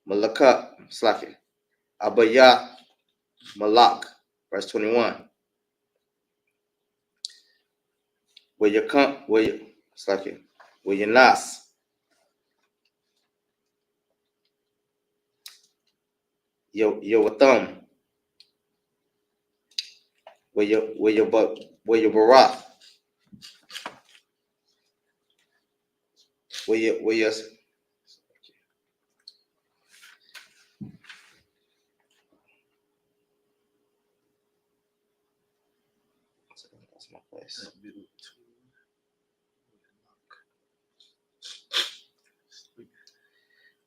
Malaka. Slaki. Abaya. Malak. Verse 21. Where you come, where you nas. Your thumb. Where your barath. Where your that's my place. That middle two.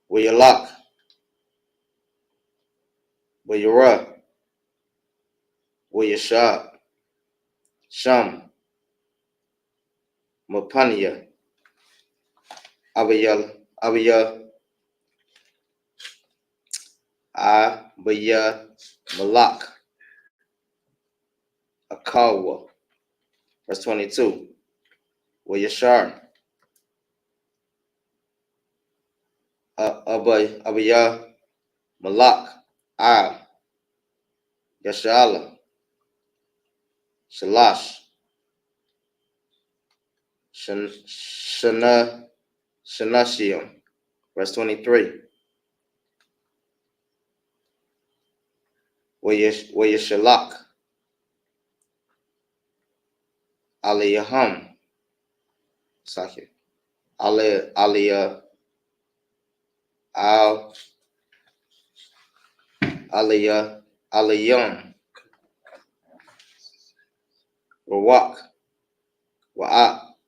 Where your lock. Where your ra. Where your shop. Sham. Mapania. Abaya. Malak. Akawa. Verse 22. Where your shar. Abaya. Malak. Yashala. Shalash. Shanashiam. Verse 23. Where your shalak. Aliyaham. Saki. Aliyah. Aliyam. Rawak.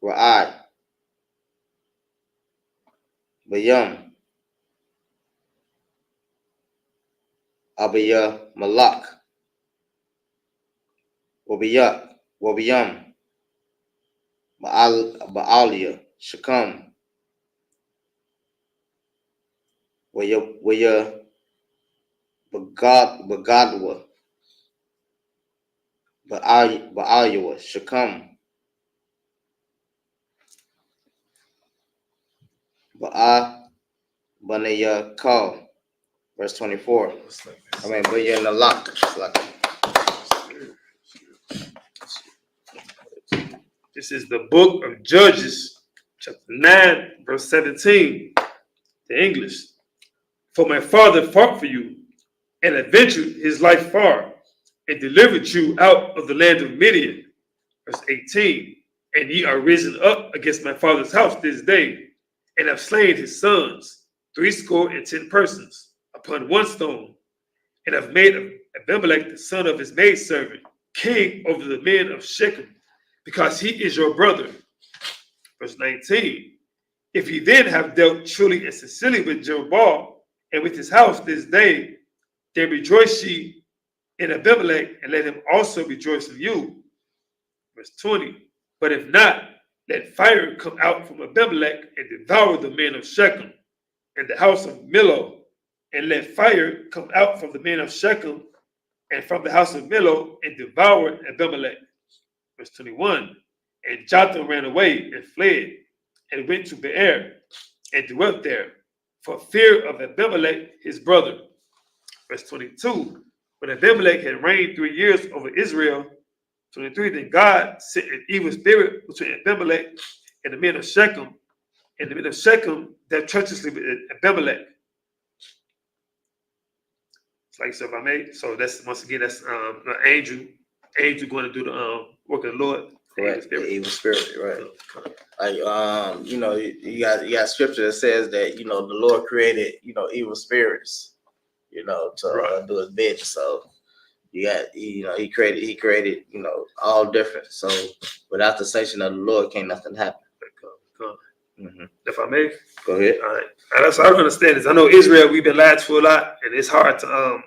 Ra'ai. Bayam. Abaya Malak. Wabiyam, Baalia, Shechem, Waya Bagadwa, Baalia, Shechem, Banaya Kal, verse 24. I mean, but you're in the lock. It's like, This is the book of Judges, chapter 9, verse 17, the English. For my father fought for you and adventured his life far and delivered you out of the land of Midian. Verse 18, and ye are risen up against my father's house this day, and have slain his sons, 70 persons, upon one stone, and have made Abimelech the son of his maidservant king over the men of Shechem, because he is your brother. Verse 19, if ye then have dealt truly and sincerely with Jerubbaal and with his house this day, then rejoice ye in Abimelech, and let him also rejoice in you. Verse 20, but if not, let fire come out from Abimelech and devour the men of Shechem and the house of Millo, and let fire come out from the men of Shechem and from the house of Millo and devour Abimelech. Verse 21, and Jotham ran away and fled and went to Beer and dwelt there for fear of Abimelech his brother. Verse 22, when Abimelech had reigned 3 years over Israel, 23, then God sent an evil spirit between Abimelech and the men of Shechem, and the men of Shechem dealt treacherously with Abimelech. It's like so, if I may. So that's once again that's an angel going to do the work of the Lord. correct, the evil spirit, right? Like, you got scripture that says that, the Lord created, evil spirits, to do his bidding. So you got, he created, all different. So without the sanction of the Lord, can't nothing happen. Mm-hmm. If I may, go ahead. All right. And that's what I don't understand is I know Israel, we've been lied to a lot, and it's hard to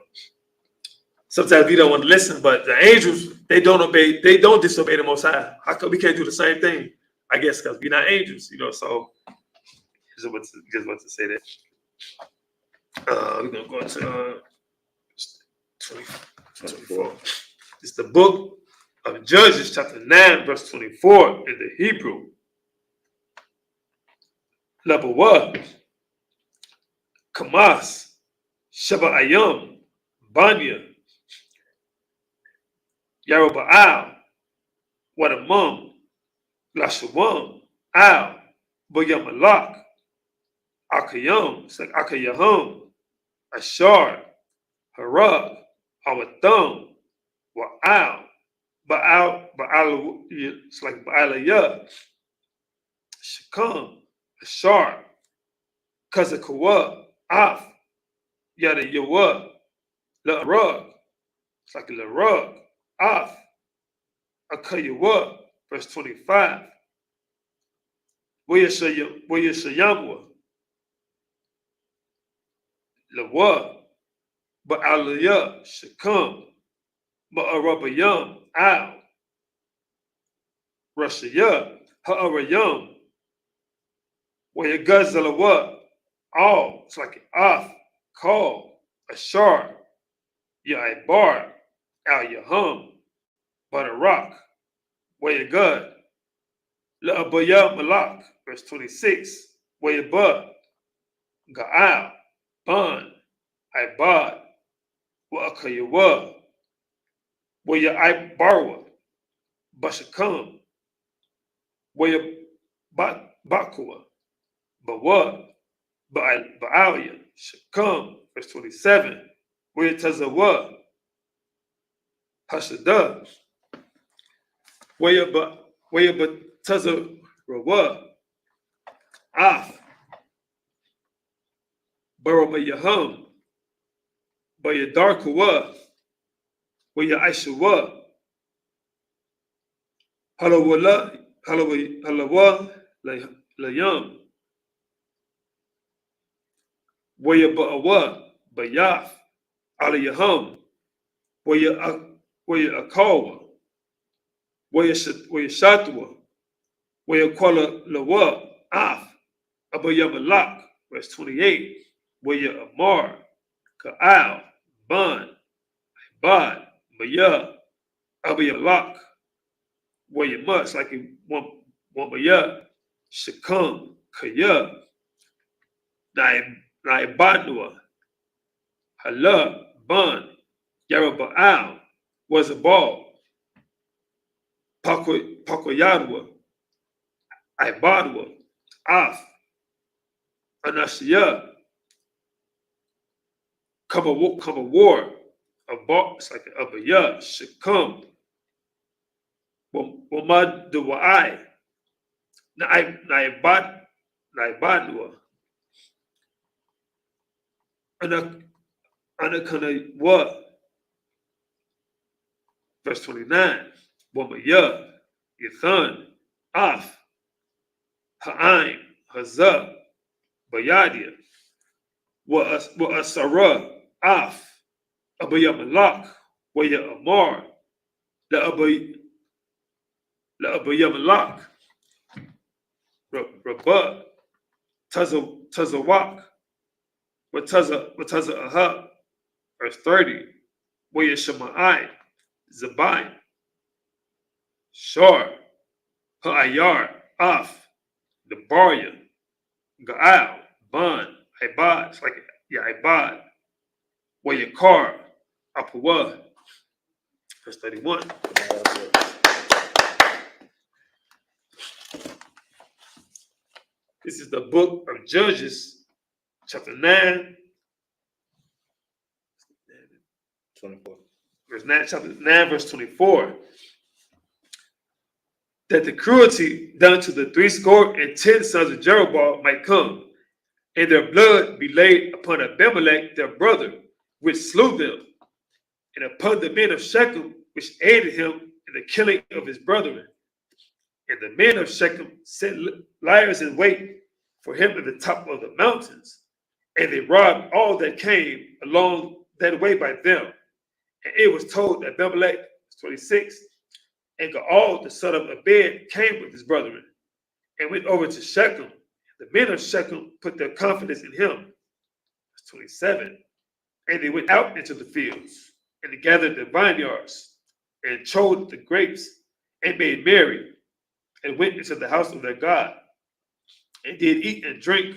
sometimes we don't want to listen, but the angels, they don't disobey the Most High. How come we can't do the same thing? I guess because we're not angels, so just want to say that. We're gonna go to 24. It's the book of Judges, chapter 9, verse 24 in the Hebrew. Number 1, Kamas, Shaba'ayim, Banya, Yarobaal, Wadamum, Lashawam, Al, Boyamalak, Akayam, it's like Akayahum, Ashar, Harag, Awatham, Wa'al, Baal, it's like Baalayah, Shekam, Ashar, Kazakawa, Af, Yada Yawa, La'arag, it's like La'arag, Af, Akayawa, verse 25. Wayashayamwa, Lawa, Ba'aliyah, Shekam, Ma'arabayam, Al, Rashayah, Ha'arayam, Wayagazalawa, all, it's like Af, Call, Ashar, Yaibar, Al Yahum, Badarak, Wayagad, La'abaya Malak, verse 26, Wayabah, Ga'al, Ban, Ibad, Wa'akayawa, Wayaibarwa, Bashakam, Wayabakwa, Bawa, Ba'alia, Shakam, verse 27, Wayatazawa, Hashadah, Wayabatazawa, Af, Barabayahum, Bayadarkawa, Wayaishawa, Halawa, Layam, Wayaba'awa, Bayaf, Aliyahum, Wayakawa, Wayashatua, Wayakwala Lawa, Af, Abayamalak, verse 28, Waya Amar, Ka'al, Ban, Bad, Maya, Abayamalak, Wayamus, like one Maya, Shakam, Kaya, Naibadua, Hala, Ban, Yarabaal, was a ball, Pakoyadwa, Ibadwa, Af, Anashia, come a war, a bar, it's like a Abaya, Shakam, Wamad Duwai, Naibadwa, Anakana wa, verse 29, Wamaya, Ethan, Af, Ha'aim, Hazah, Bayadia, wa Asara, Af, Abayamalak, Waya Amar, La Abayamalak, Rabba, Tazawak, Wataza Aha, verse 30, Waya Shemai, Zabai, Shar, Ha'ayar, Af, Debaria, Gaal, Ban, Ibad, it's like Ibad, Wayakar, Apuwa, verse 31. This is the book of Judges, chapter 9, 24. verse 9, chapter 9, verse 24. That the cruelty done to the 70 sons of Jeroboam might come, and their blood be laid upon Abimelech their brother, which slew them, and upon the men of Shechem, which aided him in the killing of his brethren. And the men of Shechem set liars in wait for him at the top of the mountains, and they robbed all that came along that way by them. And it was told that Abimelech, 26, and Gaal, the son of Abed, came with his brethren and went over to Shechem. The men of Shechem put their confidence in him. 27. And they went out into the fields, and they gathered the vineyards, and chewed the grapes, and made merry, and went into the house of their God, and did eat and drink,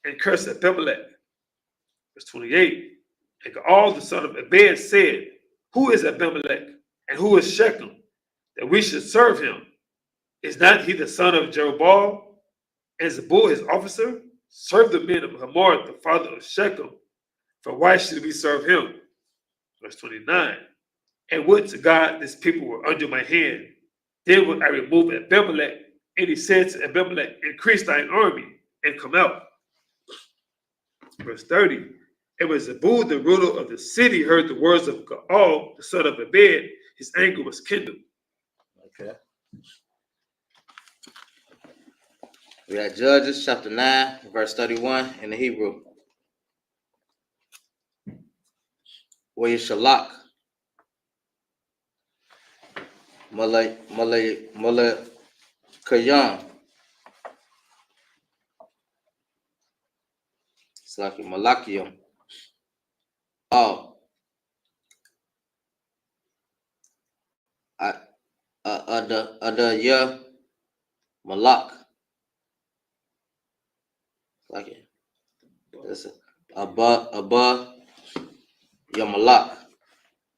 and cursed Abimelech. Verse 28. And Gaal, the son of Abed, said, who is Abimelech, and who is Shechem, that we should serve him? Is not he the son of Jeroboam, and Zebul his officer? Serve the men of Hamor, the father of Shechem, for why should we serve him? Verse 29. And would to God this people were under my hand, then would I remove Abimelech. And he said to Abimelech, increase thine army, and come out. Verse 30. And when Zebul, the ruler of the city, heard the words of Gaal, the son of Abed, his anger was kindled. Okay. We got Judges chapter 9, verse 31 in the Hebrew. Wayashalak, Malay Kayam. It's like Malakium. Oh. Ada ya Malak. Like it. That's Abba ya Malak.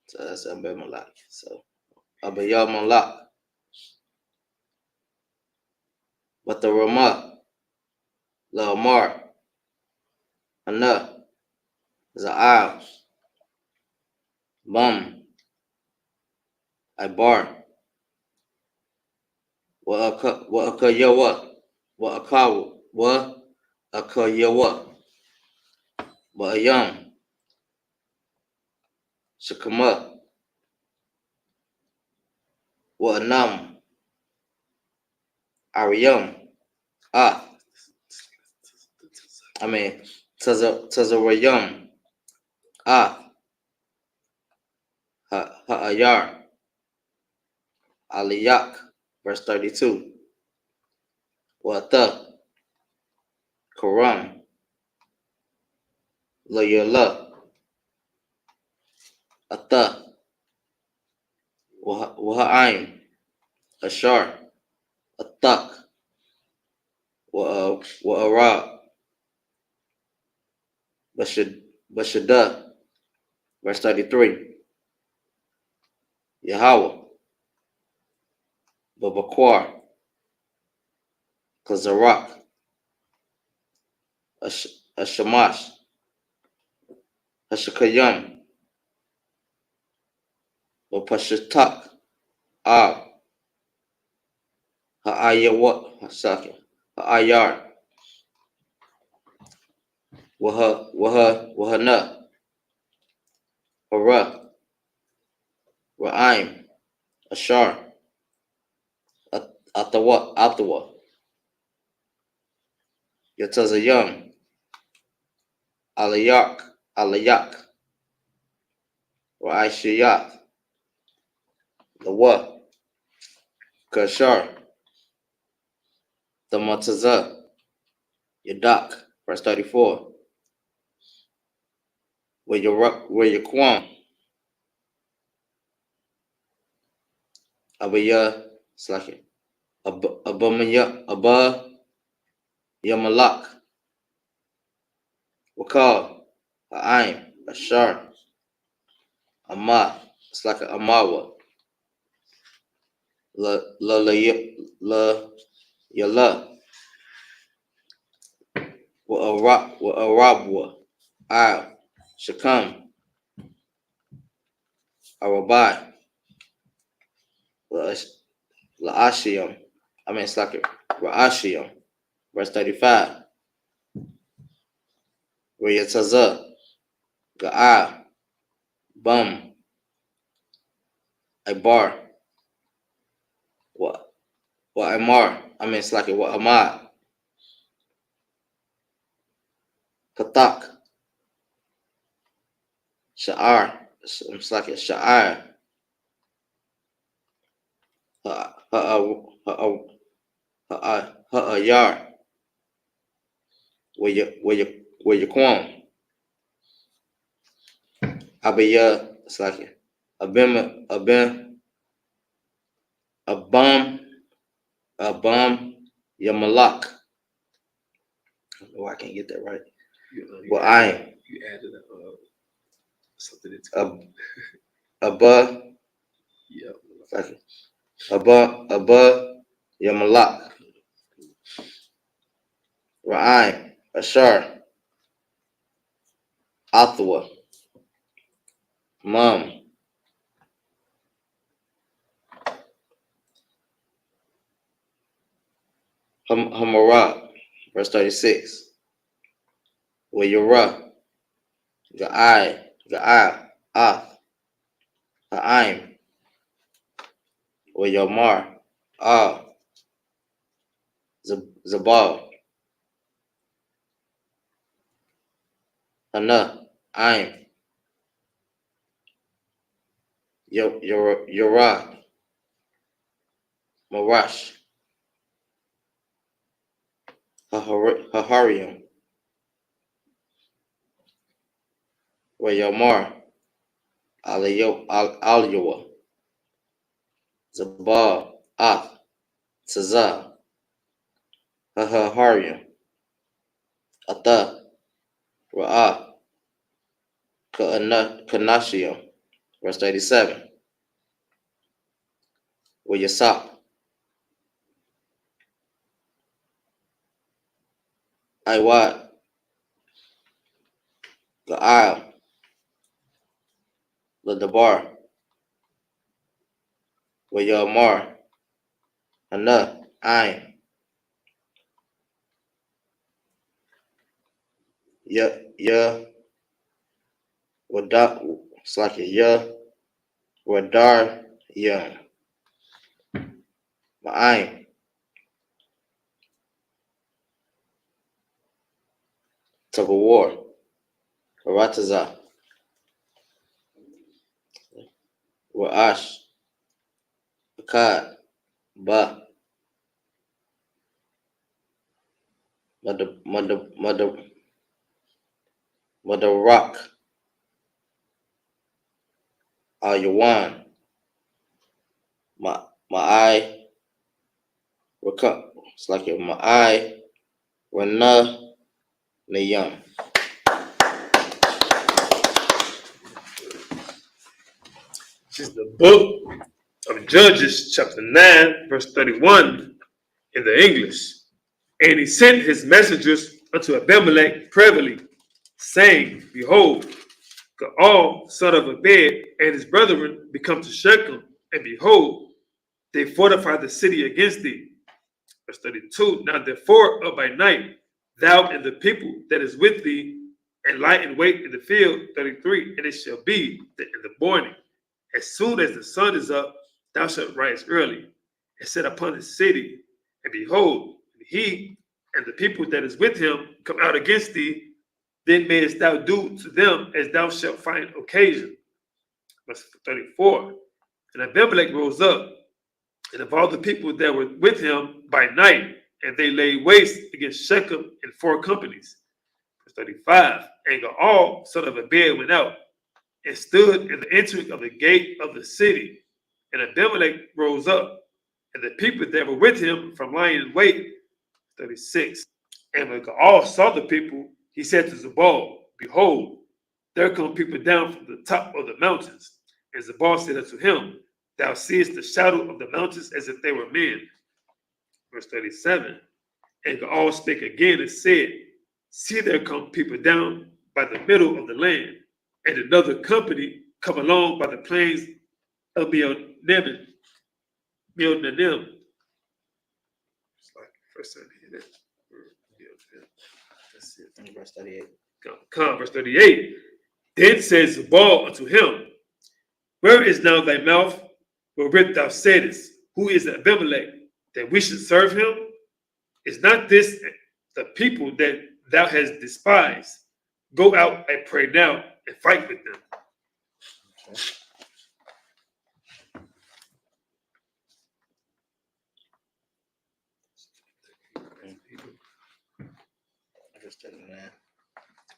So that's Abba Malak. So Abba ya Malak. But the Ramah, La Amar, Ana, Za'al, Bum, Ibar, Wa Akayawa, Wa Akawa, Wa Akayawa, Wa Ayam, Shakama, Wa Anam, Ariam, Tazarayam, Ha'ayar, Aliyak, verse 32. Wata, Quran, Layala, Ata, Waha'aim, Ashar, Atak, Wa'ara, Bashada, verse 33. Yahweh, Babaquar, Kazarak, Ashamash, Hashakayam, Bapashatak, Ab, Ha'ayar, Wahana, Hara, Ra'aim, Ashar, Atawa, Yatazayam, Alayak, Ra'aishiyat, Lawa, Kashar, Damataza, Yadak, verse 34. Where your Kwam, Abaya, Slaki, Abba, Yamalak, Wakal, Ha'aim, Ashar, Ama, Slaka Amawa, La Yala, Wa'arabwa, Al, Shakam, Arabai, La'ashiam, it's like Ra'ashiam, verse 35. Riyataza, Ga'a, Bum, Ibar, Wa'amar, it's like Wa'amad, Katak, Sha'ar, it's like Sha'ar, Ha'ayar, where you Kwam, Abaya, it's like Abam, Yamalak. Oh, I can't get that right. Well, You added something into Abba, yeah. like Abba, Yamalak, Ra'aim, Ashar, Athawa, Mum, Hamarah, verse 36. Where Yura, Ga'ai, Ath, Ha'aim, where Yomar, Ah, Zabal, Hana, Aim, Yura, Marash, Haharium, where Yomar, Aliyawa, Zabal, Ath, Tazah, Haharium, Atha, Ra'ah, Kanashium, verse 37. Where Yasap, Iwad, Ga'al, Ladabar, where Yamar, Hana, Ain, Ya, Wada, it's like Ya, Wadar, Yam, Ma'aim, Tabawar, Karataza, Wa'ash, Makad, Ba, Madarak, Yawan, Ma'ai, it's like your Ma'ai, Rana, Nayam. This is the book of Judges, chapter 9, verse 31 in the English. And he sent his messengers unto Abimelech privily, saying, Behold, Gaal, son of Abed, and his brethren become to Shechem, and behold, they fortify the city against thee. Verse 32, Now therefore up by night, thou and the people that is with thee, and lie in wait in the field. 33, And it shall be that in the morning, as soon as the sun is up, thou shalt rise early, and set upon the city, and behold, he and the people that is with him come out against thee, then mayest thou do to them as thou shalt find occasion. Verse 34, And Abimelech rose up, and of all the people that were with him by night, and they laid waste against Shechem in 4 companies. Verse 35, And Gaal, son of Abed, went out, and stood in the entering of the gate of the city. And Abimelech rose up, and the people that were with him from lying in wait. 36, And when Gaal saw the people, he said to Zebul, Behold, there come people down from the top of the mountains. And Zebul said unto him, Thou seest the shadow of the mountains as if they were men. Verse 37, And Gaal spake again and said, See, there come people down by the middle of the land, and another company come along by the plains of Meonanim. It's like first time I hear that. That's it. Verse 38. Come, verse 38. Then said Zebul unto him, Where is now thy mouth, wherewith thou saidest, Who is Abimelech, that we should serve him? Is not this the people that thou hast despised? Go out, I pray now, and fight with them. Okay. Verse 39.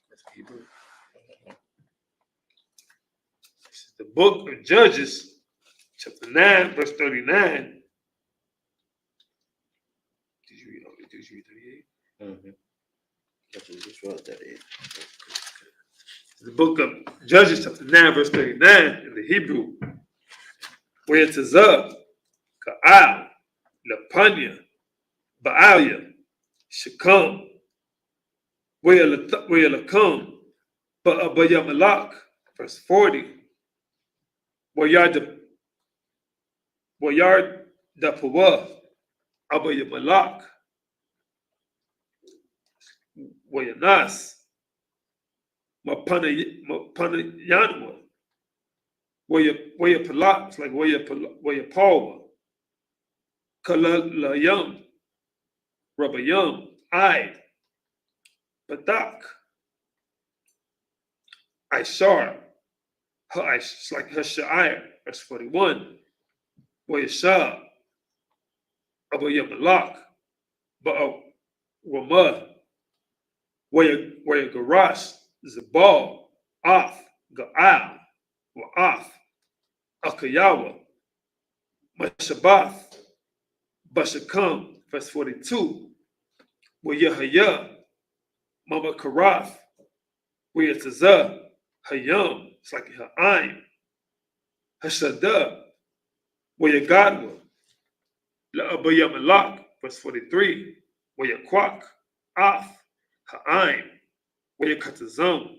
That's Hebrew. This is the book of Judges, chapter 9, verse 39. Did you read 38? Mm-hmm. Just wrote that in. The book of Judges, chapter 9, verse 39 in the Hebrew, where it says, Ka'al, Lapanya, Baalia, Shechem, where Lakum, Ba'abayamalak, verse 40, where Yard da Pawa, Abayamalak, where Nas, Mapanayanwa, where Palak, it's like where Paul, Kalalayam, Rabayam, Ide, Badak, Ishar, it's like Hasha'ir, verse 41, where Yashah, Abayamalak, Ba'awamah, where Garash, Zabal, Af, Ga'al, Wa'af, Akayawa, Mashabath, Bashakam, verse 42, where Yahaya, Mama Karath, where Tazah, Hayam, it's like Ha'aim, Hashada, where Yagadwa, La'abayamalak, verse 43, where Yaquak, Af, Ha'aim, where Katazam,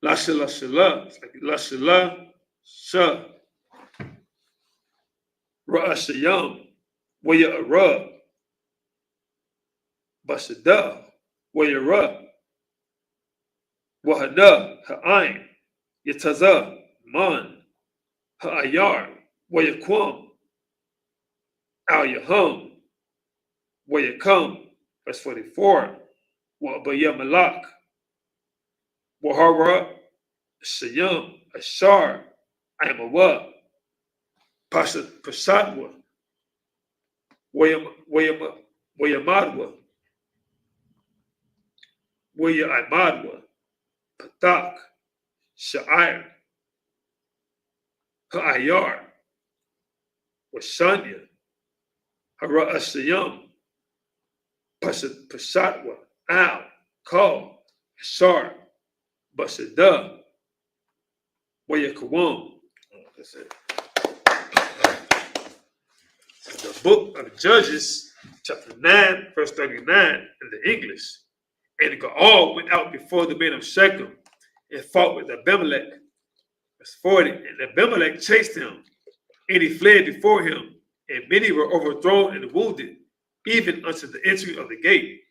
Lashala, it's like Lashala, Shah, Ra'ashayam, where Ara, Bashada, where Ra, Wahada, Ha'aim, Yataza, Man, Ha'ayar, where Yaquam, Al Yaham, where Yakam, verse 44, Wa'abayamalak, Wahara, Shayam, Ashar, Amawa, Pashatwa, Wayamadwa, Wayaimadwa, Patak, Sha'ir, Ha'ayar, Washanya, Hara Ashayam, Pashatwa, Al, Kal, Shar, Bashada, Wayakawam. That's it. The book of Judges, chapter 9, verse 39 in the English. And Gaal went out before the men of Shechem and fought with Abimelech. Verse 40. And Abimelech chased him, and he fled before him, and many were overthrown and wounded, even unto the entry of the gate.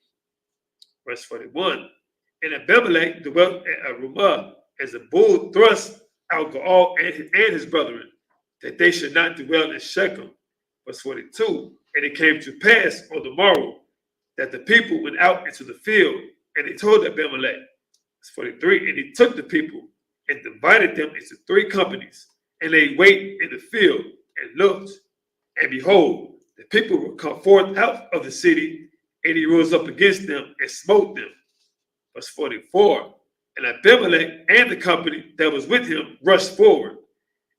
Verse 41. And Abimelech dwelt at Arumah, as a bull thrust out Gaal and his brethren, that they should not dwell in Shechem. Verse 42. And it came to pass on the morrow that the people went out into the field, and they told Abimelech. Verse 43. And he took the people and divided them into 3 companies, and laid wait in the field, and looked, and behold, the people were come forth out of the city, and he rose up against them and smote them. Verse 44. And Abimelech and the company that was with him rushed forward,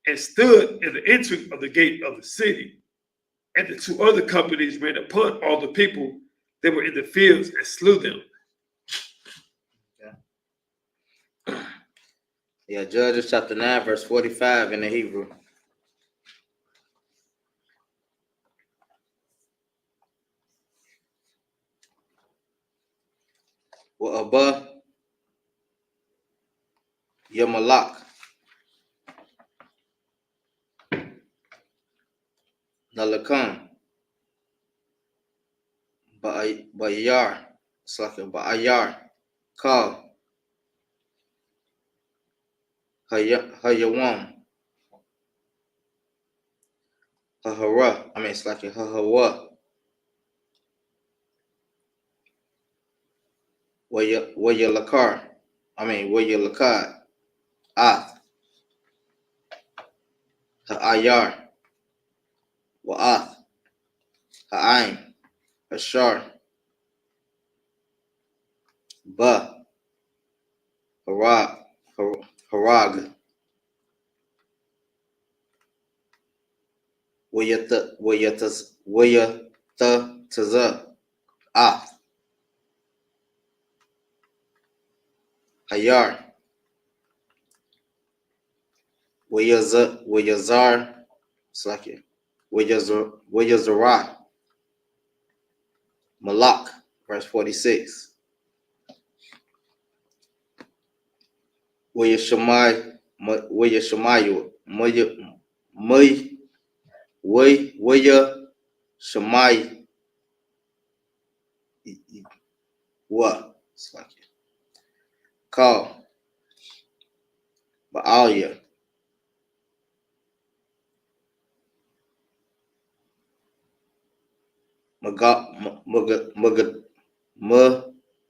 and stood in the entry of the gate of the city. And the 2 other companies ran upon all the people that were in the fields and slew them. Yeah, Judges chapter 9, verse 45 in the Hebrew. Wa Abba Yamalak. Nalakam. Bayar. It's like a Bayar. Kal. Hayawam. Hahara. I mean, it's like a Hahawa. Wayalakar. I mean, Wayalakad. Ath. Ha'ayar. Wa'ath. Ha'ain. Ashar. Ba. Harag. Harag. Wayataza. Ath. Hayar. Wayazar. It's like it. Wayazara. Malak. Verse 46. Wayashamayu. Waya Shamai. What? It's like it. Call. Baalia.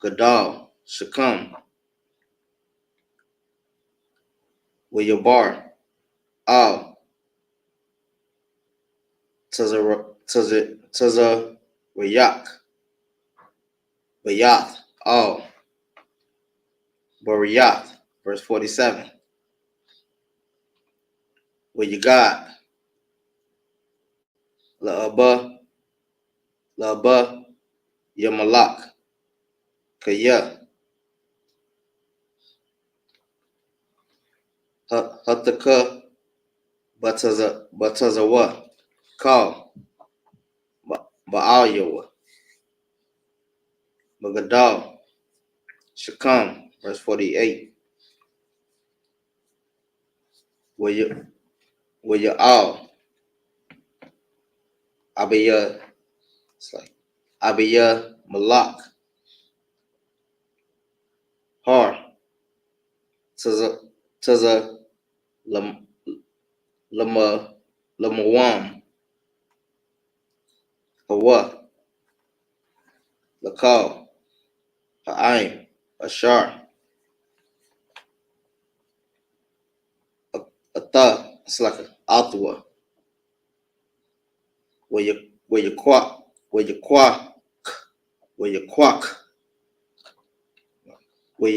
Magadal. Shakam. Wayabar. Al. Taza Wayak. Bayath. Al. Bariyath. Verse 47. Wayagad. La'aba. Yamalak. Kaya. Hataka. Batazawa. Call. Baalyawa. Magadal. Shakam. Verse 48. Wayal. Abiya. It's like Abiya Malak. Har. Taza Lamawam. Hawa. Lakal. Ha'aim. Ashar. Atha. It's like Athwa. where you quack, where you quack, where you quack, where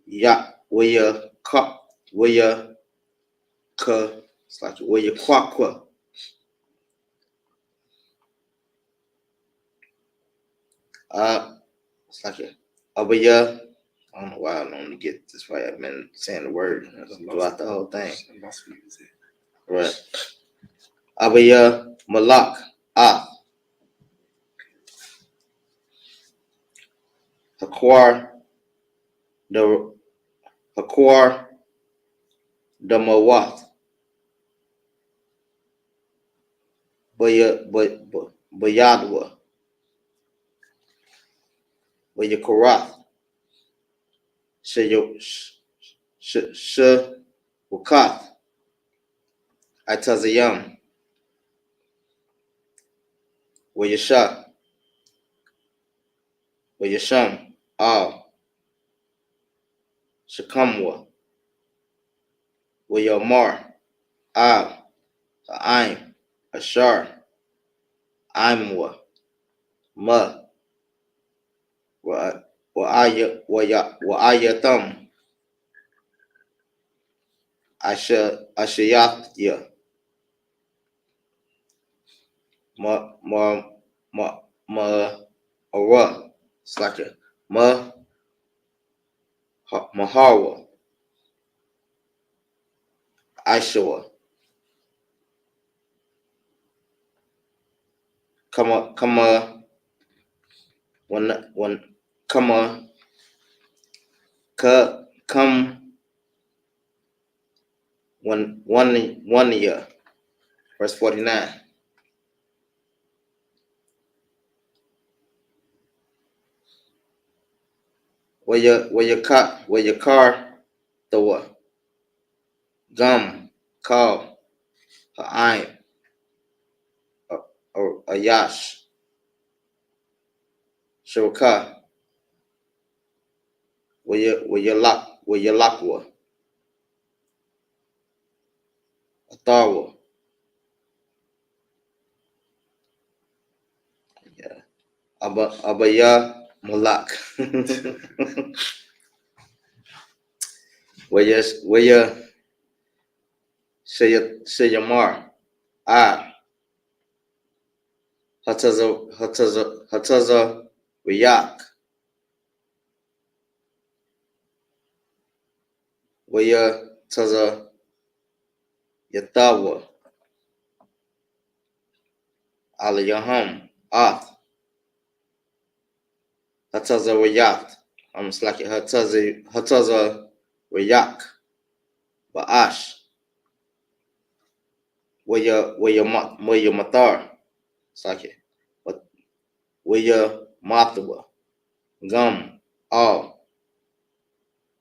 ya, where you quack, where you it's like where you quack. It's like over here. I don't know why I don't want to get this right. I've been saying the word throughout the whole thing. Right. Over here, Malak. Hakwar, the Mawath. Bayadwa. Baya Karath. Wakath. Itazayam. Wayasha. Wayasham. Shakamwa. Wayamar. Aim. Ashar. Imwa. Ma. Wa'ayatam. Ashayatya. Ara. It's like a Mahawa. Aishawa. Come when come when one year. Verse 49. Where your car the gum call ha'aim or a yash shurka where your lakwa atharwa. Yeah. Abaya Malak. Where you Shayamar. Hataza Riyak. Where you Taza Yatawa. Alayaham. Hataza Riyak. I'm just like Hataza Riyak. Ba'ash. Where your matar. It's like where your matwa. Gum.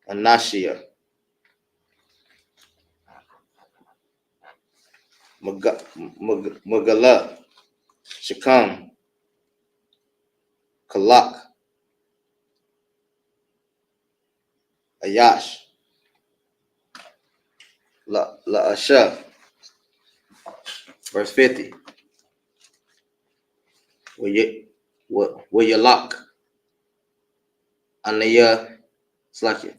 Anashia. Magala. Shakam. Kalak. Ayash. La Asha. Verse 50. Where you lock. Anaya. It's like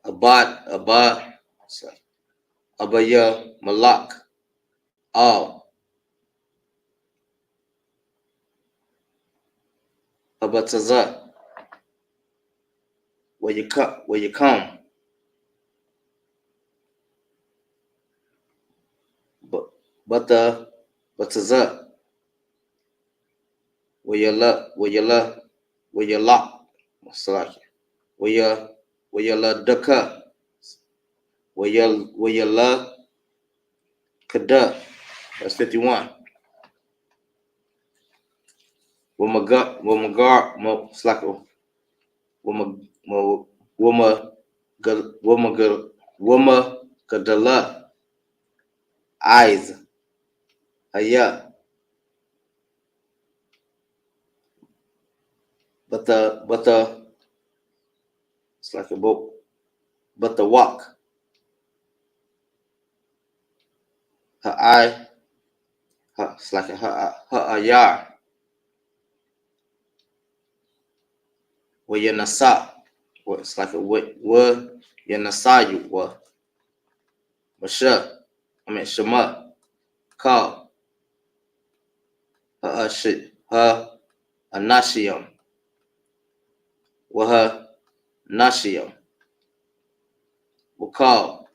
Abad. It's like Abaya Malak. Abataza. Where you come. Bataza. Where you lock. It's like where you la duka. Where you la kada. That's 51. It's like Woma Gadala eyes. Yeah. But the it's like a boat. But the walk. Her eye It's like a ayar. Where your nasa. It's like a what your nasayu wa. Masha. Shema. Call. Shit. Anashium. Waha Nashium. Wakal.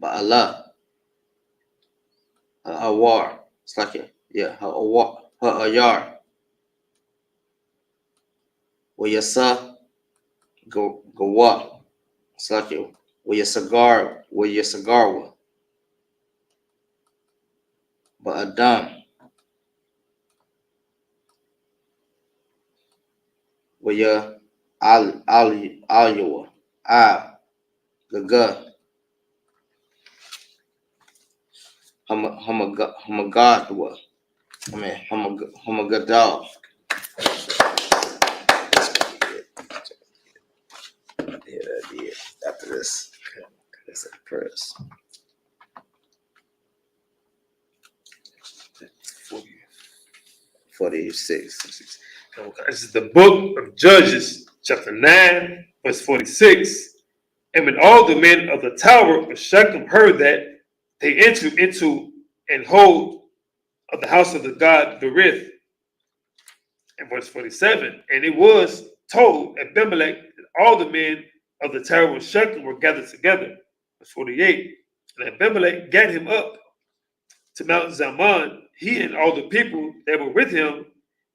Ba'ala. Awar. It's like a, yeah, her awar. Her ayar. Wayasa. Gawa. It's like a, where your cigar wa. Ba'adam. Where your Alyawa. Gaga. Hamagadwa. Hamagadal. Yeah, that did. After this, that's the prayers. 46. This is the book of Judges, chapter 9, verse 46. And when all the men of the tower of Shechem heard that, they entered into and hold of the house of the god Berith. And verse 47. And it was told Abimelech that all the men of the tower of Shechem were gathered together. Verse 48. And Abimelech gat him up to Mount Zaman, he and all the people that were with him.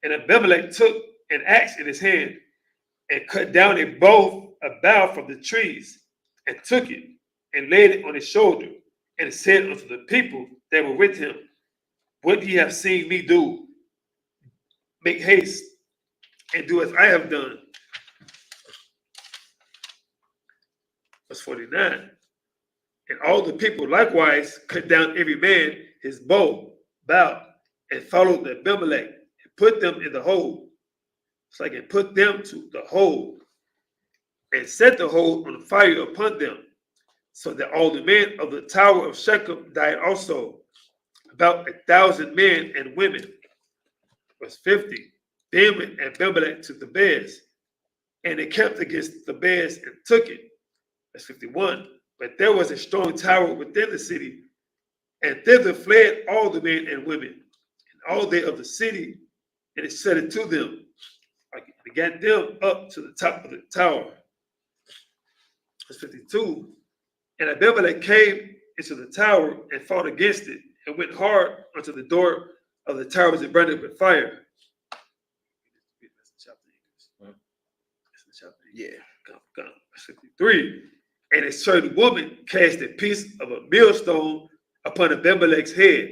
And Abimelech took an axe in his hand and cut down a bough from the trees, and took it and laid it on his shoulder, and said unto the people that were with him, what ye have seen me do, make haste and do as I have done. Verse 49. And all the people likewise cut down every man his bow, and followed Abimelech, and put them in the hole. It's like it put them to the hole, and set the hole on fire upon them, so that all the men of the tower of Shechem died also, about 1,000 men and women. Verse 50. Then went Abimelech to the beds, and they camped against the beds and took it. Verse 51. But there was a strong tower within the city, and thither fled all the men and women, and all they of the city, and it said it to them, and got them up to the top of the tower. Verse 52. And Abimelech came into the tower and fought against it, and went hard unto the door of the tower as it burned with fire. Yeah. Verse 53. And a certain woman cast a piece of a millstone upon Abimelech's head,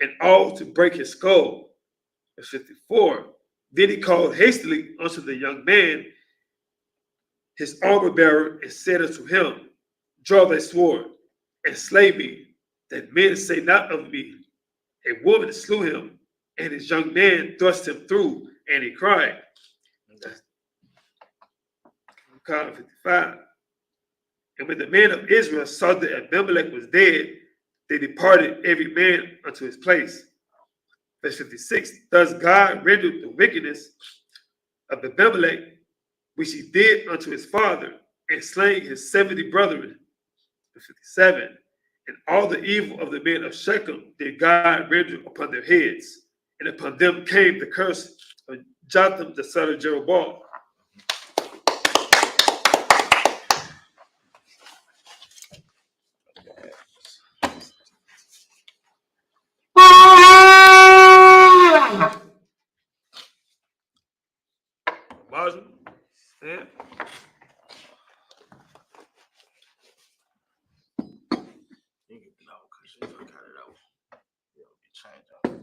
and all to break his skull. Verse 54. Then he called hastily unto the young man, his armor bearer, and said unto him, draw thy sword, and slay me, that men say not of me, a woman slew him, and his young man thrust him through, and he cried. 55. And when the men of Israel saw that Abimelech was dead, they departed every man unto his place. Verse 56. Thus God rendered the wickedness of Abimelech, which he did unto his father, and slaying his 70 brethren. Verse 57. And all the evil of the men of Shechem did God render upon their heads, and upon them came the curse of Jotham the son of Jeroboam. Margin? Yeah. You can know because you got it out. It'll be changed out.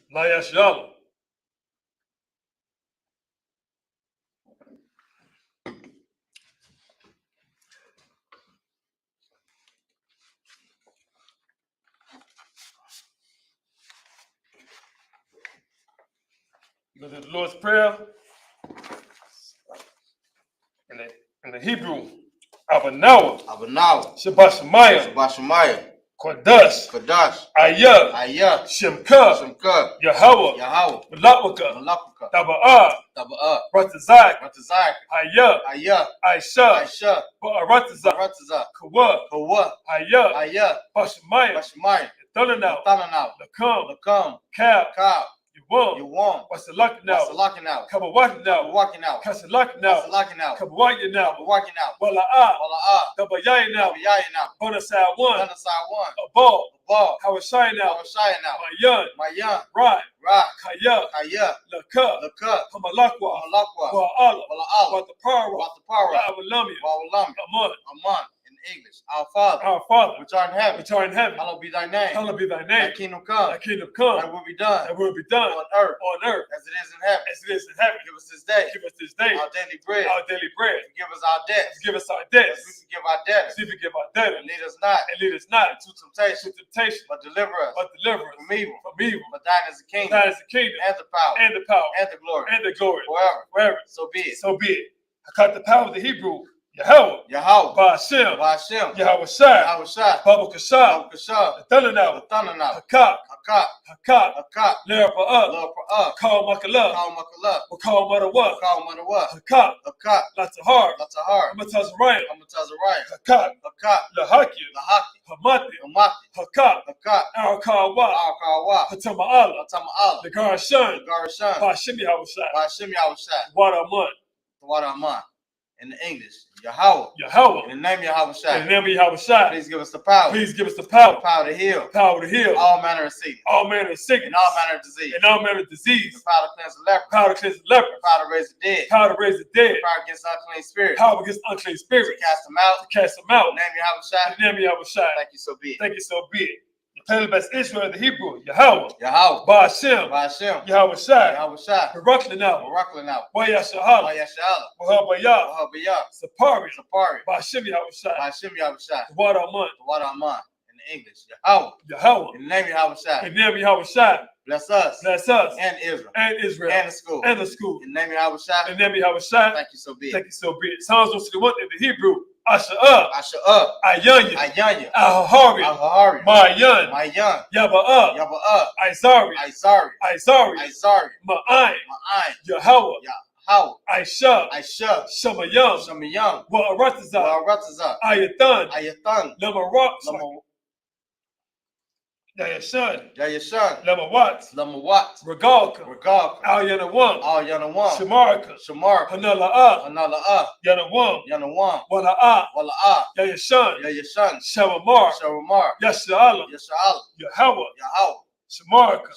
Maya Shalom. We're going to do the Lord's Prayer in the Hebrew. Abanawa, Shabbat Shemayim, Kodash, Ayah, Shemka, Yahweh, Malapaka, Taba'ah, Ratazak, Ayah, Aisha, Ba'aratazak, Kawa, Ayah, Bashemayim, Tananau, Lakam, Kab, Yawam, Wasalaki now, Kabawaki now, Kasalaki now, Kabawaki now, Wala'ah, Tabayai now, Bonasai one, Abal, Hawashai now, Mayan, Rai, Kaya, Laka, Hamalakwa, Wa'ala, Watapara, Awalamia, Aman. In English, our Father, which art in heaven, hallowed be thy name. Thy kingdom come. Thy will be done. On earth. As it is in heaven. Give us this day. Our daily bread. Forgive us our debts. As we forgive our debtors. And lead us not into temptation. But deliver us from evil. For thine is the kingdom. And the power. And the glory. Forever. So be it. I got the power of the Hebrew. Yahweh, Ba'ashem, Yahweh Shai, Baba Kashab, Tananau, Hakak, Lerapa'ah, Kal Makalab, Kal Madawa, Hakak, Latahar, Amatazarayim, Hakak, Lahakia, Hamati, Hakak, Arakawa, Hatama'ala, the Garashan, Ba'ashem Yahweh Shai, Wadaman. In the English, Yahweh. In the name of Yahweh Shai. Please give us the power. The power to heal. All manner of sickness. And all manner of disease. The power to cleanse the leper. The power to raise the dead. The power against unclean spirits. To cast them out. In the name of Yahweh Shai. Thank you, so be it. The title best Israel, the Hebrew, Yahweh, Ba'ashem, Yahweh Shai, Barakli now, Waya Shahala, Wahabayah, Sapari, Ba'ashem Yahweh Shai, Wadaman. In the English, Yahweh. In the name of Yahweh Shai. Bless us. And Israel. And the school. In the name of Yahweh Shai. Thank you, so be it. Psalms 161 in the Hebrew. Asha'ah, Ayanya, Ahahari, Mayan, Yaba'ah, Izari, Ma'ayin, Yahweh, Aisha, Shamayam, Wa'aratazah, Ayathan, Lamarat, Yayashan, Lamawat, Regalka, Al Yanawam, Shamarka, Hanala'ah, Yanawam, Wala'ah, Yayashan, Shamamar, Yasha'ala, Yahweh, Shamarka,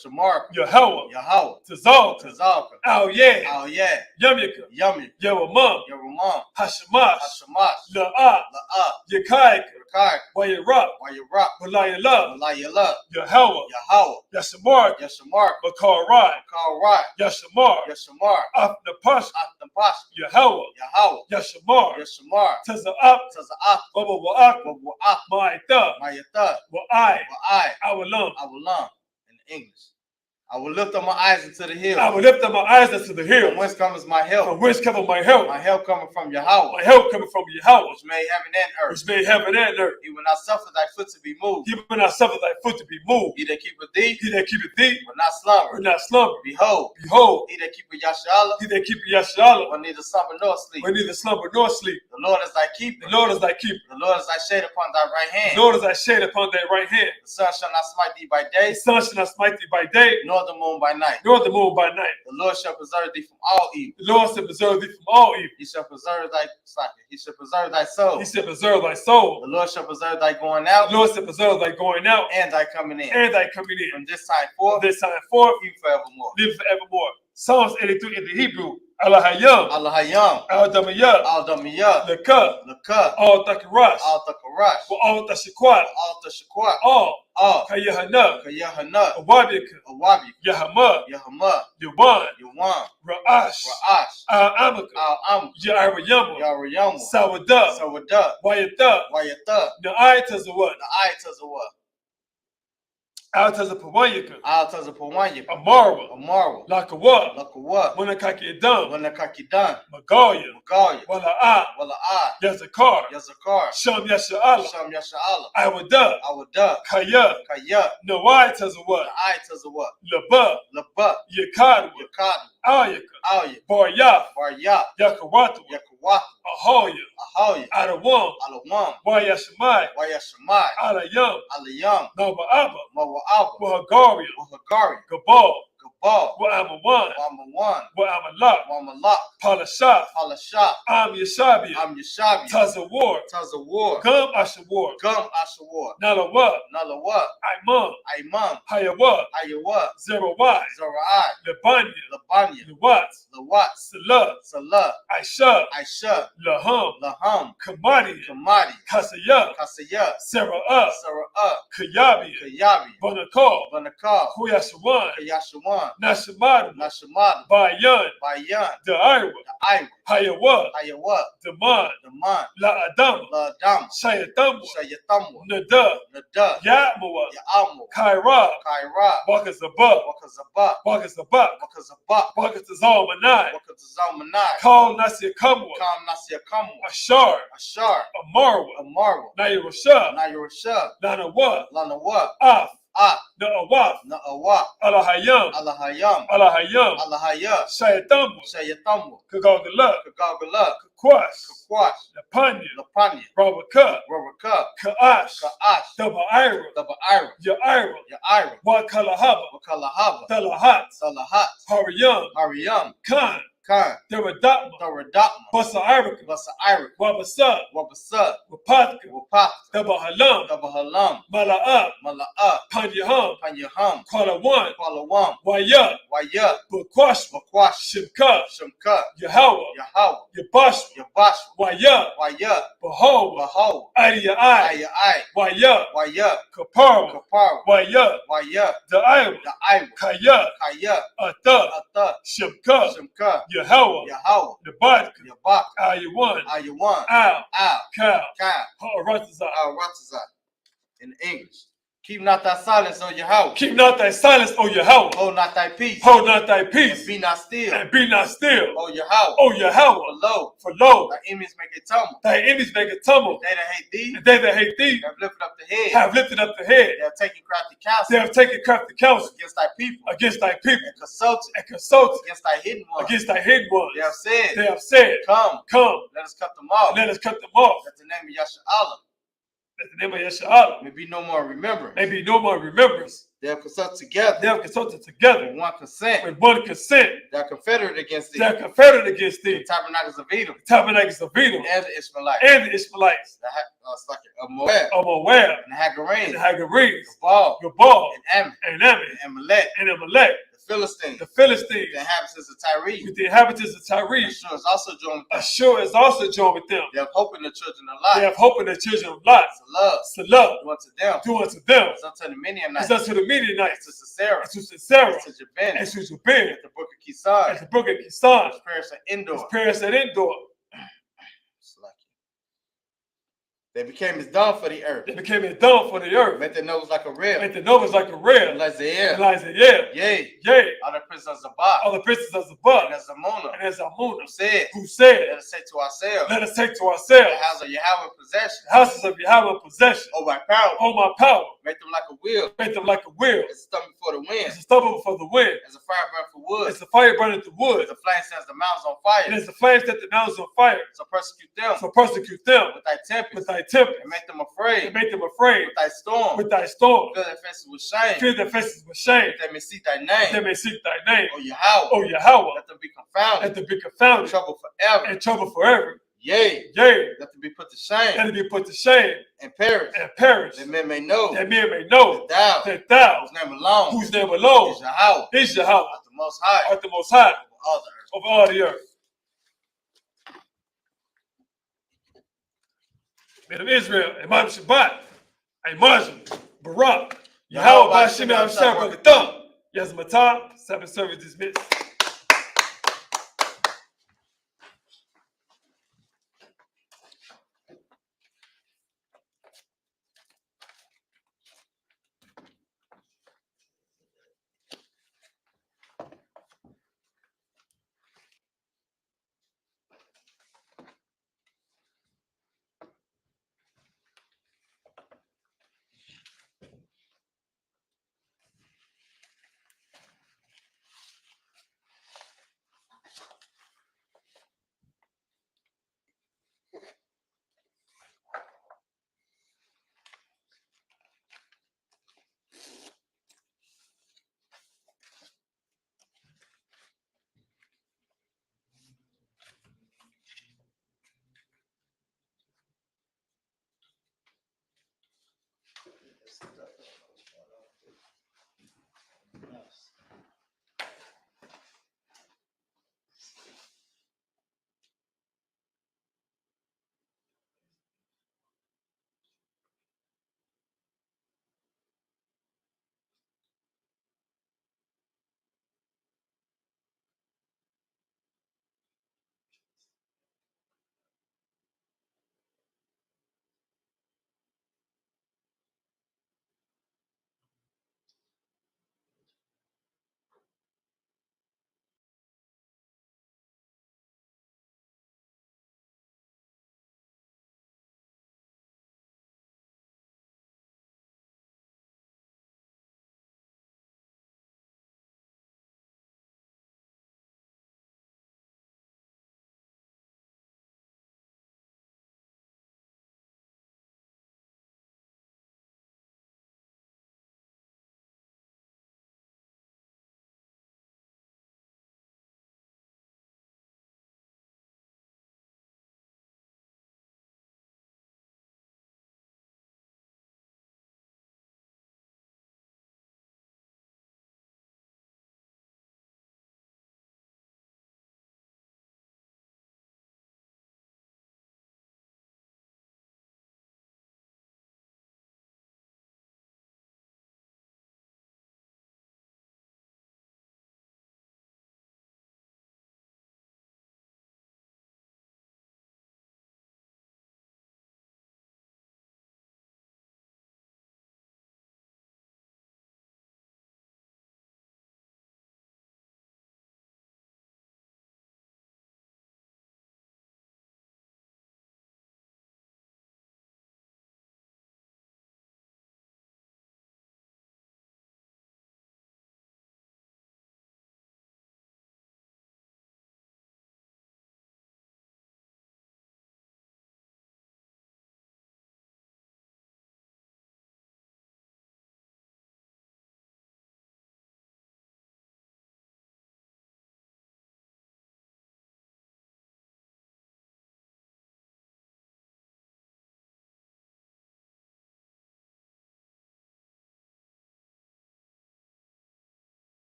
Yahweh, Tazalka, Al Yamyaka, Yawamam, Hashamash, La'ah, Yakaika, Wayarab, Walayallah, Yahweh, Yashamarka, Makarai, Yashamar, Afnapash, Yahweh, Yashamar, Taza'ap, Baba Wa'ak, Ma'ita, Wa'ai, Awalam. In English. I will lift up my eyes into the hills. From whence comes my help? My help coming from Yahweh. Which made heaven and earth. He will not suffer thy foot to be moved. He that keepeth thee will not slumber. Behold, he that keepeth Yashala will neither slumber nor sleep. The Lord is thy keeper. The Lord is thy shade upon thy right hand. The sun shall not smite thee by day. Nor the moon by night. The Lord shall preserve thee from all evil. He shall preserve thy soul. The Lord shall preserve thy going out. And thy coming in. From this time forth. Even forevermore. Psalms 83 in the Hebrew. Alahayam, Al-Damiyah, Laka, Al Takarash, Al Tashikwat, All, Kayahana, Awabika, Yahama, Yawan, Ra'ash, Al-Amaka, Yarayama, Sawada, Wayata, Na'ai Tazawat, Altaza Pawanyaka, Altaza Pawanyaka, Amara, Amara, Lakawa, Lakawa, Wanakaki Dum, Wanakaki Dan, Magalia, Magalia, Wala A, Wala A, Yazakar, Yazakar, Sham Yasha Allah, Sham Yasha Allah, Awada, Awada, Kaya, Kaya, Nawai Tazawa, Ayatazawa, Laba, Laba, Yakadwa, Yakad, Ayaka, Alya, Baryaf, Barya, Yakawatu, Yakawatu, Ahoya, Ahoya, Adawam, Alawam, Wayashamai, Wayashamai, Alayam, Alayam, Nova Abba, Mawa'aba, Wahagaria, Wahagari, Gabal, Gabal, Wa'amawan, Wamawan, Wa'amalak, Wamalak, Palashah, Palashah, Am Yashabia, Am Yashabi, Tazawar, Tazawar, Gum Ashawar, Gum Ashawar, Nalawa, Nalawa, Imam, Imam, Hayawa, Ayawa, Zerawai, Zara'i, Labanya, Labanya, Lawat, Lawat, Salah, Salah, Aisha, Aisha, Laham, Laham, Kamadi, Kamadi, Kasaya, Kasaya, Sarah, Sara'ah, Kayabi, Kayabi, Banakal, Banakal, Huyashawan, Kayashawan, Nashamadu, Nashamad, Bayan, Bayan, Da'ira, the Ira, Hayawa, Hayawa, Daman, Daman, La Adam, La Dam, Shayatamwa, Shayatamwa, Nada, Nada, Yatmawa, Ya'amu, Kaira, Kaira, Wakazaba, Wakazaba, Wakazabak, Wakazaba, Wakazal Manai, Wakazalmanai, Kal Nasir Kamwa, Kam Nasya Kamwa, Ashar, Ashar, Amarwa, Amarwa, Nairashah, Nayrashah, Nanawa, Lanawa, Af, Ah, Na'awaf, Na'awa, Alahayam, Alahayam, Alahayam, Alahaya, Shayatamwa, Shayatamwa, Kagagala, Kagagala, Kakwash, Kakwash, Lapanya, Lapanya, Rabaka, Rabaka, Ka'ash, Ka'ash, Daba'ira, Daba'ira, Ya'ira, Ya'ira, Wakalahaba, Wakalahaba, Dalahat, Salahat, Hariyam, Hariyam, Khan, Khan, Deradakma, Doradakma, Basa-Irika, Basa-Ira, Wabasa, Wabasa, Wapatka, Wapata, Dabahalam, Dabahalam, Mala'ab, Mala'ah, Panyaham, Panyaham, Kwalawan, Kwalawam, Waya, Waya, Bakwashma, Makwash, Shimka, Shemka, Yahweh, Yahweh, Yabashma, Yabash, Waya, Waya, Bahawa, Bahol, Ayai, Ayai, Waya, Waya, Kapara, Kapar, Waya, Waya, Da'ira, the Ira, Kaya, Kaya, Ata, Ata, Shimka, Shemka, Yahweh, Yahweh, Nabadka, Yabak, Ayawan, Ayawan, Al, Al, Kal, Kal, Ha'aratazah. Al Ratazah, in English. Keep not thy silence, O Yahweh. Keep not thy silence, O Yahweh. Hold not thy peace. Hold not thy And peace, be not still, and be not still, O Yahweh. O Yahweh. For lo, For lo, thy enemies make it tumble. thy enemies make a tumble, They that hate thee and they that hate thee have lifted up the head. have lifted up the head. They have taken crafty They counsel have taken crafty counsel against thy people. against thy people, And consulted and consulted against thy hidden ones. against thy hidden ones. They have said, They have said, Come, come, let us cut them off. let us cut them off. That the name of Yashar'Allah That the name of Yeshua may be no more remembrance. may be no more remembrance. They have consulted together They have consulted together with one consent. with one consent. They are confederate against thee. They are confederate against The thee, tabernacles of Edom tabernacles of Edom, and the Ishmaelites. and the Ishmaelites, Of Moab of Moab, and Hagarenes, and the Hagarenes, Gabal Gabal, and Ammon and Ammon, and Amalek, and Amalek, the Philistines, the Philistines, the inhabitants of Tyre. with the inhabitants of Tyre. Ashur is also joined with them. Ashur is also joined with them. They have hope in the children of They Lot. have hope in the children of Lot. So love, Salah, do unto them, do unto them, as unto the Midianites, as unto the Midianites, to Sisera, and to Sisera, to Jabin, and to Jabin, at the brook of Kisan, at the brook of Kisan, his parents are his indoor. parents at Endor. They became his dawn for the earth. They became a dawn for the earth. Made their nose like a rib. Made the novas like a rail. Like Zaire. And Isaiah, yeah, Yea, yea, all the princes of Zabah, all the princes of and Zabah, as Zamona, and as Amunah, said, who said, let us say to ourselves, let us take to the ourselves house of Yahweh possession, the houses of Yahweh in possession. oh my power, Oh, my power, make them like a wheel, make them like a wheel. as a stomach before the wind, It's a stubble before the wind. as a fire burn for wood, It's a fire burning the wood. as the flame sets the mountains on And fire. it's the flames that the mountains on fire. So persecute them So persecute them with thy with tempest, thy tempest, and make them and afraid make them afraid with thy storm, with thy storm. fill their faces with shame, Fill their faces with shame, that they may see thy that they name, may seek thy name. O Yahweh, O Yahweh, let them be confounded, let them be confounded trouble forever, and trouble forever. yea, Yea, let them be put to shame, let it be put to shame and perish, and perish, that men may know that men may know that thou, that thou, whose name alone whose name alone is Yahweh, is Yahweh, art the most high art the most high over all the earth. of all the earth. Men of Israel, Imam Shabbat, Imajim, Barak, Yahweh, Bashim, Abshar, Barakatam, Yazmatah, Sabbath service dismissed. This is nothing.